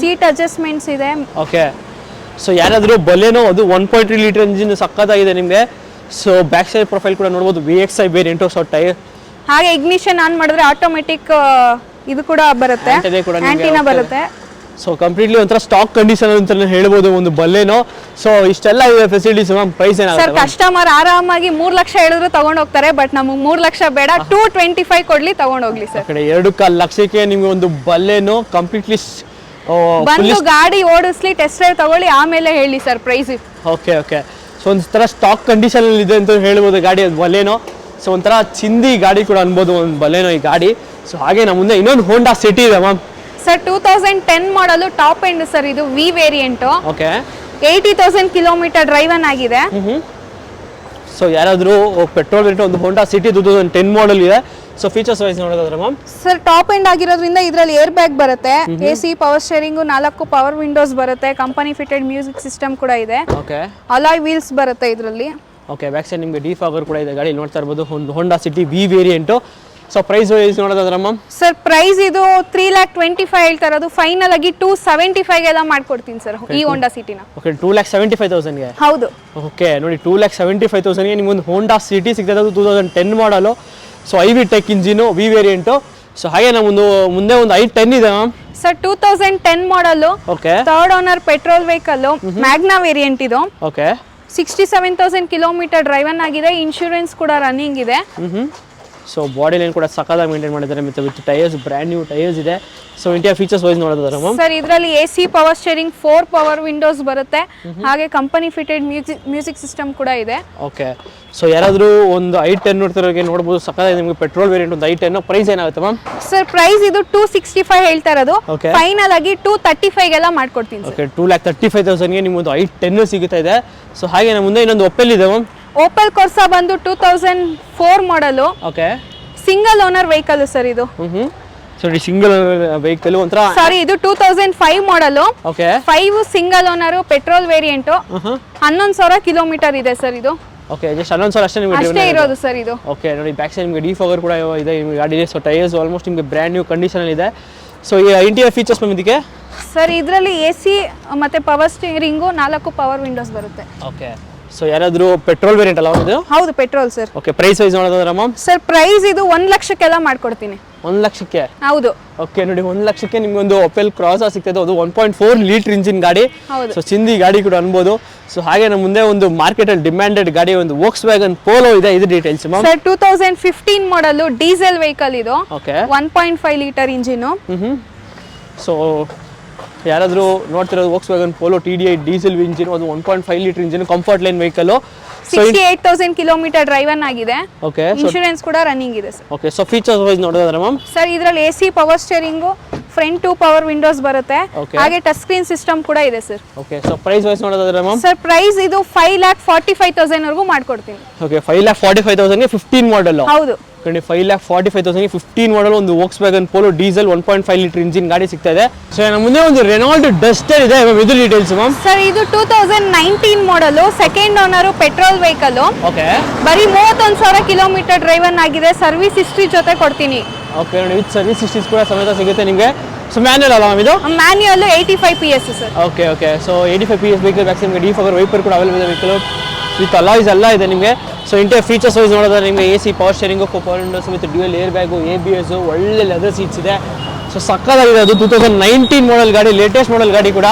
ಸೀಟ್ ಅಡ್ಜಸ್ಟ್ಮೆಂಟ್ಸ್ ಇದೆ. ಓಕೆ, ಸೊ ಯಾರಾದರೂ ಬಲೆನೋ ಅದು 1.3 ಲೀಟರ್ ಇಂಜಿನ್ ಸಕ್ಕದಾಗಿದೆ ನಿಮಗೆ. ಸೊ ಬ್ಯಾಕ್ ಸೈಡ್ ಪ್ರೊಫೈಲ್ ಕೂಡ ನೋಡ್ಬೋದು, VXi ವೇರಿಯಂಟು. ಸೊ ಟೈರ್ ಹಾಗೆ ಇಗ್ನಿಷನ್ ಆನ್ ಮಾಡಿದ್ರೆ ಆಟೋಮೆಟಿಕ್ ಇದು ಕೂಡ ಬರುತ್ತೆ, ಆಂಟಿನಾ ಬರುತ್ತೆ. ಸೊ ಕಂಪ್ಲೀಟ್ಲಿ ಒಂಥರ ಸ್ಟಾಕ್ ಕಂಡೀಷನ್ ಅಂತ ಹೇಳ್ಬೋದು ಒಂದು ಬಲ್ಲೆನೋ. ಸೊ ಇಷ್ಟೆಲ್ಲ ಇದೆ ಫೆಸಿಲಿಟೀಸ್ ಮ್ಯಾಮ್. ಪ್ರೈಸ್ ಏನಾಗುತ್ತೆ ಸರ್? ಕಸ್ಟಮರ್ ಆರಾಮಾಗಿ 3 ಲಕ್ಷ ಹೇಳಿದ್ರು ತಗೊಂಡು ಹೋಗ್ತಾರೆ, ಬಟ್ ನಮಗೆ 3 ಲಕ್ಷ ಬೇಡ, 225 ಕೊಡ್ಲಿ ತಗೊಂಡು ಹೋಗ್ಲಿ ಸರ್. 2.25 ಲಕ್ಷಕ್ಕೆ ನಿಮಗೆ ಒಂದು ಬಲ್ಲೆನೋ ಕಂಪ್ಲೀಟ್ಲಿ ಬಂದು ಗಾಡಿ ಓಡಿಸ್ಲಿ, ಟೆಸ್ಟ್ ಡ್ರೈವ್ ತಗೊಳ್ಳಿ, ಆಮೇಲೆ ಹೇಳಿ ಸರ್ ಪ್ರೈಸ್. ಓಕೆ, ಸೊ ಒಂಥರ ಸ್ಟಾಕ್ ಕಂಡೀಷನ್ ಅಲ್ಲಿ ಇದೆ ಅಂತ ಹೇಳ್ಬೋದು ಗಾಡಿ, ಅದು ಬಲ್ಲೆನೋ. ಸೊ ಒಂಥರ ಚಿಂದಿ ಗಾಡಿ ಕೂಡ ಅನ್ಬೋದು ಒಂದು ಬಲ್ಲೆನೋ ಈ ಗಾಡಿ. ಸೊ ಹಾಗೆ ನಮ್ಮ ಮುಂದೆ ಇನ್ನೊಂದು ಹೋಂಡಾ ಸಿಟಿ ಇದೆ ಮ್ಯಾಮ್. ಸರ್ 2010 ಮಾಡಲು, ಟಾಪ್ ಎಂಡ್ ಸರ್, ಇದು V variant. Okay, 80,000 kilometre driven ಆಗಿದೆ. ಸೊ ಯಾರಾದರೂ ಪೆಟ್ರೋಲ್ ವೇರಿಯಂಟ್ ಒಂದು ಹೋಂಡಾ ಸಿಟಿ 2010 ಮಾಡಲ್ ಇದೆ. ಸೊ ಫೀಚರ್ಸ್ ವೈಸ್ ನೋಡೋದಾದ್ರೆ ಮ್ಯಾಮ್? ಸರ್ ಟಾಪ್ ಎಂಡ್ ಆಗಿರೋದ್ರಿಂದ ಇದರಲ್ಲಿ ಏರ್ ಬ್ಯಾಗ್ ಬರುತ್ತೆ, AC power steering, 4 power windows ಬರುತ್ತೆ, ಕಂಪನಿ ಫಿಟೆಡ್ ಮ್ಯೂಸಿಕ್ ಸಿಸ್ಟಮ್ ಕೂಡ ಇದೆ. ಓಕೆ, ಅಲಾಯ್ ವೀಲ್ಸ್ ಬರುತ್ತೆ ಇದರಲ್ಲಿ. ಓಕೆ, ಬ್ಯಾಕ್ ಸೈಡ್ ನಿಮಗೆ ಡಿಫಾಗರ್ ಕೂಡ ಇದೆ ಗಾಡಿ ನೋಡ್ತಾ ಇರ್ಬೋದು, Honda City V variant. So price wise ನೋಡೋದಾದ್ರೆ ಮ್ಯಾಮ್? ಸರ್ ಪ್ರೈಸ್ ಇದು 3,25,000 ಹೇಳ್ತಾ ಇರೋದು, ಫೈನಲ್ ಆಗಿ 275 ಎಲ್ಲ ಮಾಡ್ಕೊಡ್ತೀನಿ ಸರ್ ಈ ಹೋಂಡಾ ಸಿಟಿನ. ಓಕೆ, 2,75,000 ಗೆ? ಹೌದು. ಓಕೆ, ನೋಡಿ 2,75,000 ಗೆ ನಿಮ್ಗೊಂದು ಹೋಂಡಾ ಸಿಟಿ ಸಿಗ್ತದೆ, ಅದು 2010 model. So I V tech engine V variant. So ಹಾಗೆ ನಮ್ಮ ಮುಂದೆ ಒಂದು i10 ಇದೆ ma'am. Sir 2010 model, okay third owner petrol vehicle, Magna variant ಇದು. ಓಕೆ 67,000 ಕಿಲೋಮೀಟರ್ ಡ್ರೈವನ್ ಆಗಿದೆ, ಇನ್ಶೂರೆನ್ಸ್ ಕೂಡ ರನ್ನಿಂಗ್ ಇದೆ. ಸೊ ಬಾಡಿ ಲೈನ್ ಕೂಡ ಸಕ್ಕದಾಗಿ ಮೇಂಟೈನ್ ಮಾಡಿದ್ದಾರೆ, ಮತ್ತು with tyres brand new tyres ಇದೆ. ಸೊ ಇಂಡಿಯಾ ಫೀಚರ್ಸ್ ವೈಸ್ ನೋಡೋದಾದ್ರೆ ಮ್ಯಾಮ್, ಸರ್ ಇದರಲ್ಲಿ AC power steering, 4 power windows ಬರುತ್ತೆ, ಹಾಗೆ ಕಂಪನಿ ಫಿಟೆಡ್ ಮ್ಯೂಸಿಕ್ ಸಿಸ್ಟಮ್ ಕೂಡ ಇದೆ. ಓಕೆ ಸೊ ಯಾರಾದರೂ ಒಂದು i10 ನೋಡ್ತಿರೋರಿಗೆ ನೋಡ್ಬೋದು, ಸಕ್ಕದಾಗಿ ನಿಮಗೆ ಪೆಟ್ರೋಲ್ ವೇರಿಯಂಟ್ ಒಂದು i10 ಪ್ರೈಸ್ ಏನಾಗುತ್ತೆ ಮ್ಯಾಮ್? ಸರ್ ಪ್ರೈಸ್ ಇದು 265 ಹೇಳ್ತಾ ಇರೋದು, Okay. ಫೈನಲ್ ಆಗಿ 235 ಗೆಲ್ಲ ಮಾಡ್ಕೊಡ್ತೀನಿ ಸರ್. ಓಕೆ 2,35,000ಗೆ ನಿಮ್ಮೊಂದು i10 ಸಿಗುತ್ತಾ ಇದೆ. ಸೊ ಹಾಗೆ ನಮ್ಮ ಮುಂದೆ ಇನ್ನೊಂದು ಒಪ್ಪೆಲ್ ಇದೆ ಮ್ಯಾಮ್. ಓಪಲ್ ಕೊರ್ಸಾ ಬಂದು 2004 ಮಾಡಲು, okay single owner vehicle sir ಇದು. ಸೊ ಸಿಂಗಲ್ ವೆಹಿಕಲ್ ಒಂಥರ, ಸಾರಿ ಇದು 2005 ಮಾಡಲು, okay 5 single owner petrol variant, 11,000 kilometre ಇದೆ ಸರ್ ಇದು. ಓಕೆ ಜಸ್ಟ್ 11,000 ಅಷ್ಟೇ ನಿಮಗೆ ಅಷ್ಟೇ ಇರೋದು ಸರ್ ಇದು. ಓಕೆ ನೋಡಿ ಬ್ಯಾಕ್ ಸೈಡ್ ನಿಮಗೆ ಡಿಫಾಗರ್ ಕೂಡ ಇದೆ ನಿಮಗೆ ಗಾಡಿಗೆ. ಸೊ ಟೈರ್ಸ್ ಆಲ್ಮೋಸ್ಟ್ ನಿಮಗೆ ಬ್ರ್ಯಾಂಡ್ ನ್ಯೂ ಕಂಡೀಷನ್ ಇದೆ. ಸೊ ಈ ಇಂಟೀರಿಯರ್ ಫೀಚರ್ಸ್ ಮ್ಯಾಮ್ ಇದಕ್ಕೆ? ಸರ್ ಇದರಲ್ಲಿ AC ಮತ್ತೆ ಪವರ್ ಸ್ಟೀರಿಂಗು, 4 ಪವರ್ ವಿಂಡೋಸ್ ಬರುತ್ತೆ. ಓಕೆ ಸೊ ಯಾರಾದರೂ ಪೆಟ್ರೋಲ್ ವೇರಿಯಂಟ್ ಅಲ್ಲ ಇದು? ಹೌದು petrol sir. Okay price wise ನೋಡೋದಾದ್ರೆ ಮ್ಯಾಮ್? ಸರ್ ಪ್ರೈಸ್ ಇದು 1 ಲಕ್ಷಕ್ಕೆಲ್ಲ ಮಾಡ್ಕೊಡ್ತೀನಿ. 1 ಲಕ್ಷಕ್ಕೆ? ಹೌದು. ಓಕೆ ನೋಡಿ 1 ಲಕ್ಷಕ್ಕೆ ನಿಮ್ಗೆ ಒಂದು ಒಪೆಲ್ ಕ್ರಾಸಾ ಸಿಗ್ತದೆ, ಅದು 1.4 ಲೀಟರ್ ಇಂಜಿನ್ ಗಾಡಿ. ಹೌದು. ಸೊ ಚಿಂದಿ ಗಾಡಿ ಕೂಡ ಅನ್ಬೋದು. ಸೊ ಹಾಗೆ ನಮ್ಮ ಮುಂದೆ ಒಂದು ಮಾರ್ಕೆಟಲ್ಲಿ ಡಿಮ್ಯಾಂಡೆಡ್ ಗಾಡಿ ಒಂದು ವೋಕ್ಸ್ವ್ಯಾಗನ್ ಪೋಲೋ ಇದೆ, ಇದು details ma'am. Sir 2015 model, diesel vehicle ಇದು, ಓಕೆ 1.5 ಲೀಟರ್ ಇಂಜಿನ್. ಸೊ ಯಾರಾದರೂ ನೋಡ್ತಿರೋದು Volkswagen Polo TDI diesel engine, ಅದು 1.5 litre engine, comfort line vehicle, 68,000 kilometre driven ಆಗಿದೆ. ಓಕೆ ಇನ್ಶೂರೆನ್ಸ್ ಕೂಡ ರನ್ನಿಂಗ್ ಇದೆ sir. Okay so features wise ನೋಡೋದಾದ್ರೆ ಮ್ಯಾಮ್? ಸರ್ ಇದರಲ್ಲಿ AC power steering, front 2 power windows ಬರುತ್ತೆ, Okay. ಹಾಗೆ ಟಚ್ ಸ್ಕ್ರೀನ್ ಸಿಸ್ಟಮ್ ಕೂಡ ಇದೆ sir. Okay so price wise ನೋಡೋದಾದ್ರೆ ಮ್ಯಾಮ್? ಸರ್ ಪ್ರೈಸ್ ಇದು 5,45,000 ವರೆಗೂ ಮಾಡ್ಕೊಡ್ತೀನಿ. ಓಕೆ 5,45,000ಗೆ 15 ಮಾಡಲ್. ಹೌದು. 5,45,000ಗೆ 15 ಮಾಡಲ್ ಒಂದು Volkswagen polo diesel 1.5 litre engine ಗಾಡಿ ಸಿಗ್ತಾ ಇದೆ. ಸೊ ನಮ್ಮ ಮುಂದೆ ಒಂದು ರೆನಾಲ್ಟ್ ಡಸ್ಟರ್ ಇದೆ, ಇದು ಡೀಟೇಲ್ಸ್ ಮ್ಯಾಮ್? ಸರ್ ಇದು 2019 ಮಾಡಲು, second owner petrol vehicle, okay ಬರೀ 31,000 ಕಿಲೋಮೀಟರ್ ಡ್ರೈವನ್ ಆಗಿದೆ, ಸರ್ವಿಸ್ ಹಿಸ್ಟ್ರಿ ಜೊತೆ ಕೊಡ್ತೀನಿ. ಓಕೆ ನೋಡಿ ವಿತ್ ಸರ್ವಿಸ್ ಹಿಸ್ಟ್ರೀಸ್ ಕೂಡ ಸಮೇತ ಸಿಗುತ್ತೆ ನಿಮಗೆ. ಸೊ ಮ್ಯಾನ್ಯಲ್ ಅಲ್ಲ ಮ್ಯಾಮ್ ಇದು? Manual 85 PS sir. Okay okay so 85 PS vehicle back ನಿಮಗೆ ಡಿಫಾಗರ್ ವೈಪರ್ ಕೂಡ ಅವೈಲೇಬಲ್ ಇದೆ ವೆಹಿಕಲ್ ವಿತ್ ಅಲಾಯ್ಸ್ ಎಲ್ಲ ಇದೆ ನಿಮಗೆ. ಸೊ ಇಂಟೀರಿಯರ್ ಫೀಚರ್ಸ್ ವೈಸ್ ನೋಡಿದ್ರೆ ನಿಮಗೆ AC power steering, power windows with dual air bag, ABS, ಒಳ್ಳೆ ಲೆದರ್ ಸೀಟ್ಸ್ ಇದೆ. ಸೊ ಸಕ್ಕದಾಗಿದೆ, ಅದು 2019 ಮಾಡಲ್ ಗಾಡಿ, ಲೇಟೆಸ್ಟ್ ಮಾಡಲ್ ಗಾಡಿ ಕೂಡ.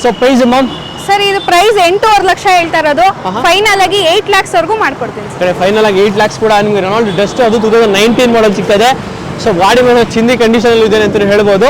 So price ma'am? ಸರ್ ಇದು ಪ್ರೈಸ್ 8.5 ಲಕ್ಷ ಹೇಳ್ತಾ ಇರೋದು, ಫೈನಲ್ ಆಗಿ 8 lakhs ವರೆಗೂ ಮಾಡ್ಕೊಡ್ತೀನಿ ಸರ್. ಫೈನಲ್ ಆಗಿ 8 lakhs ಕೂಡ ನಿಮಗೆ ರೆನಾಲ್ಟ್ ಡಸ್ಟ್, ಅದು 2019 ಮಾಡಲ್ ಸಿಗ್ತದೆ. ಸೊ ಗಾಡಿ ಮೇಲೆ ಚಿಂದಿ ಕಂಡೀಷನ್ ಇದೆ ಅಂತ ಹೇಳ್ಬೋದು.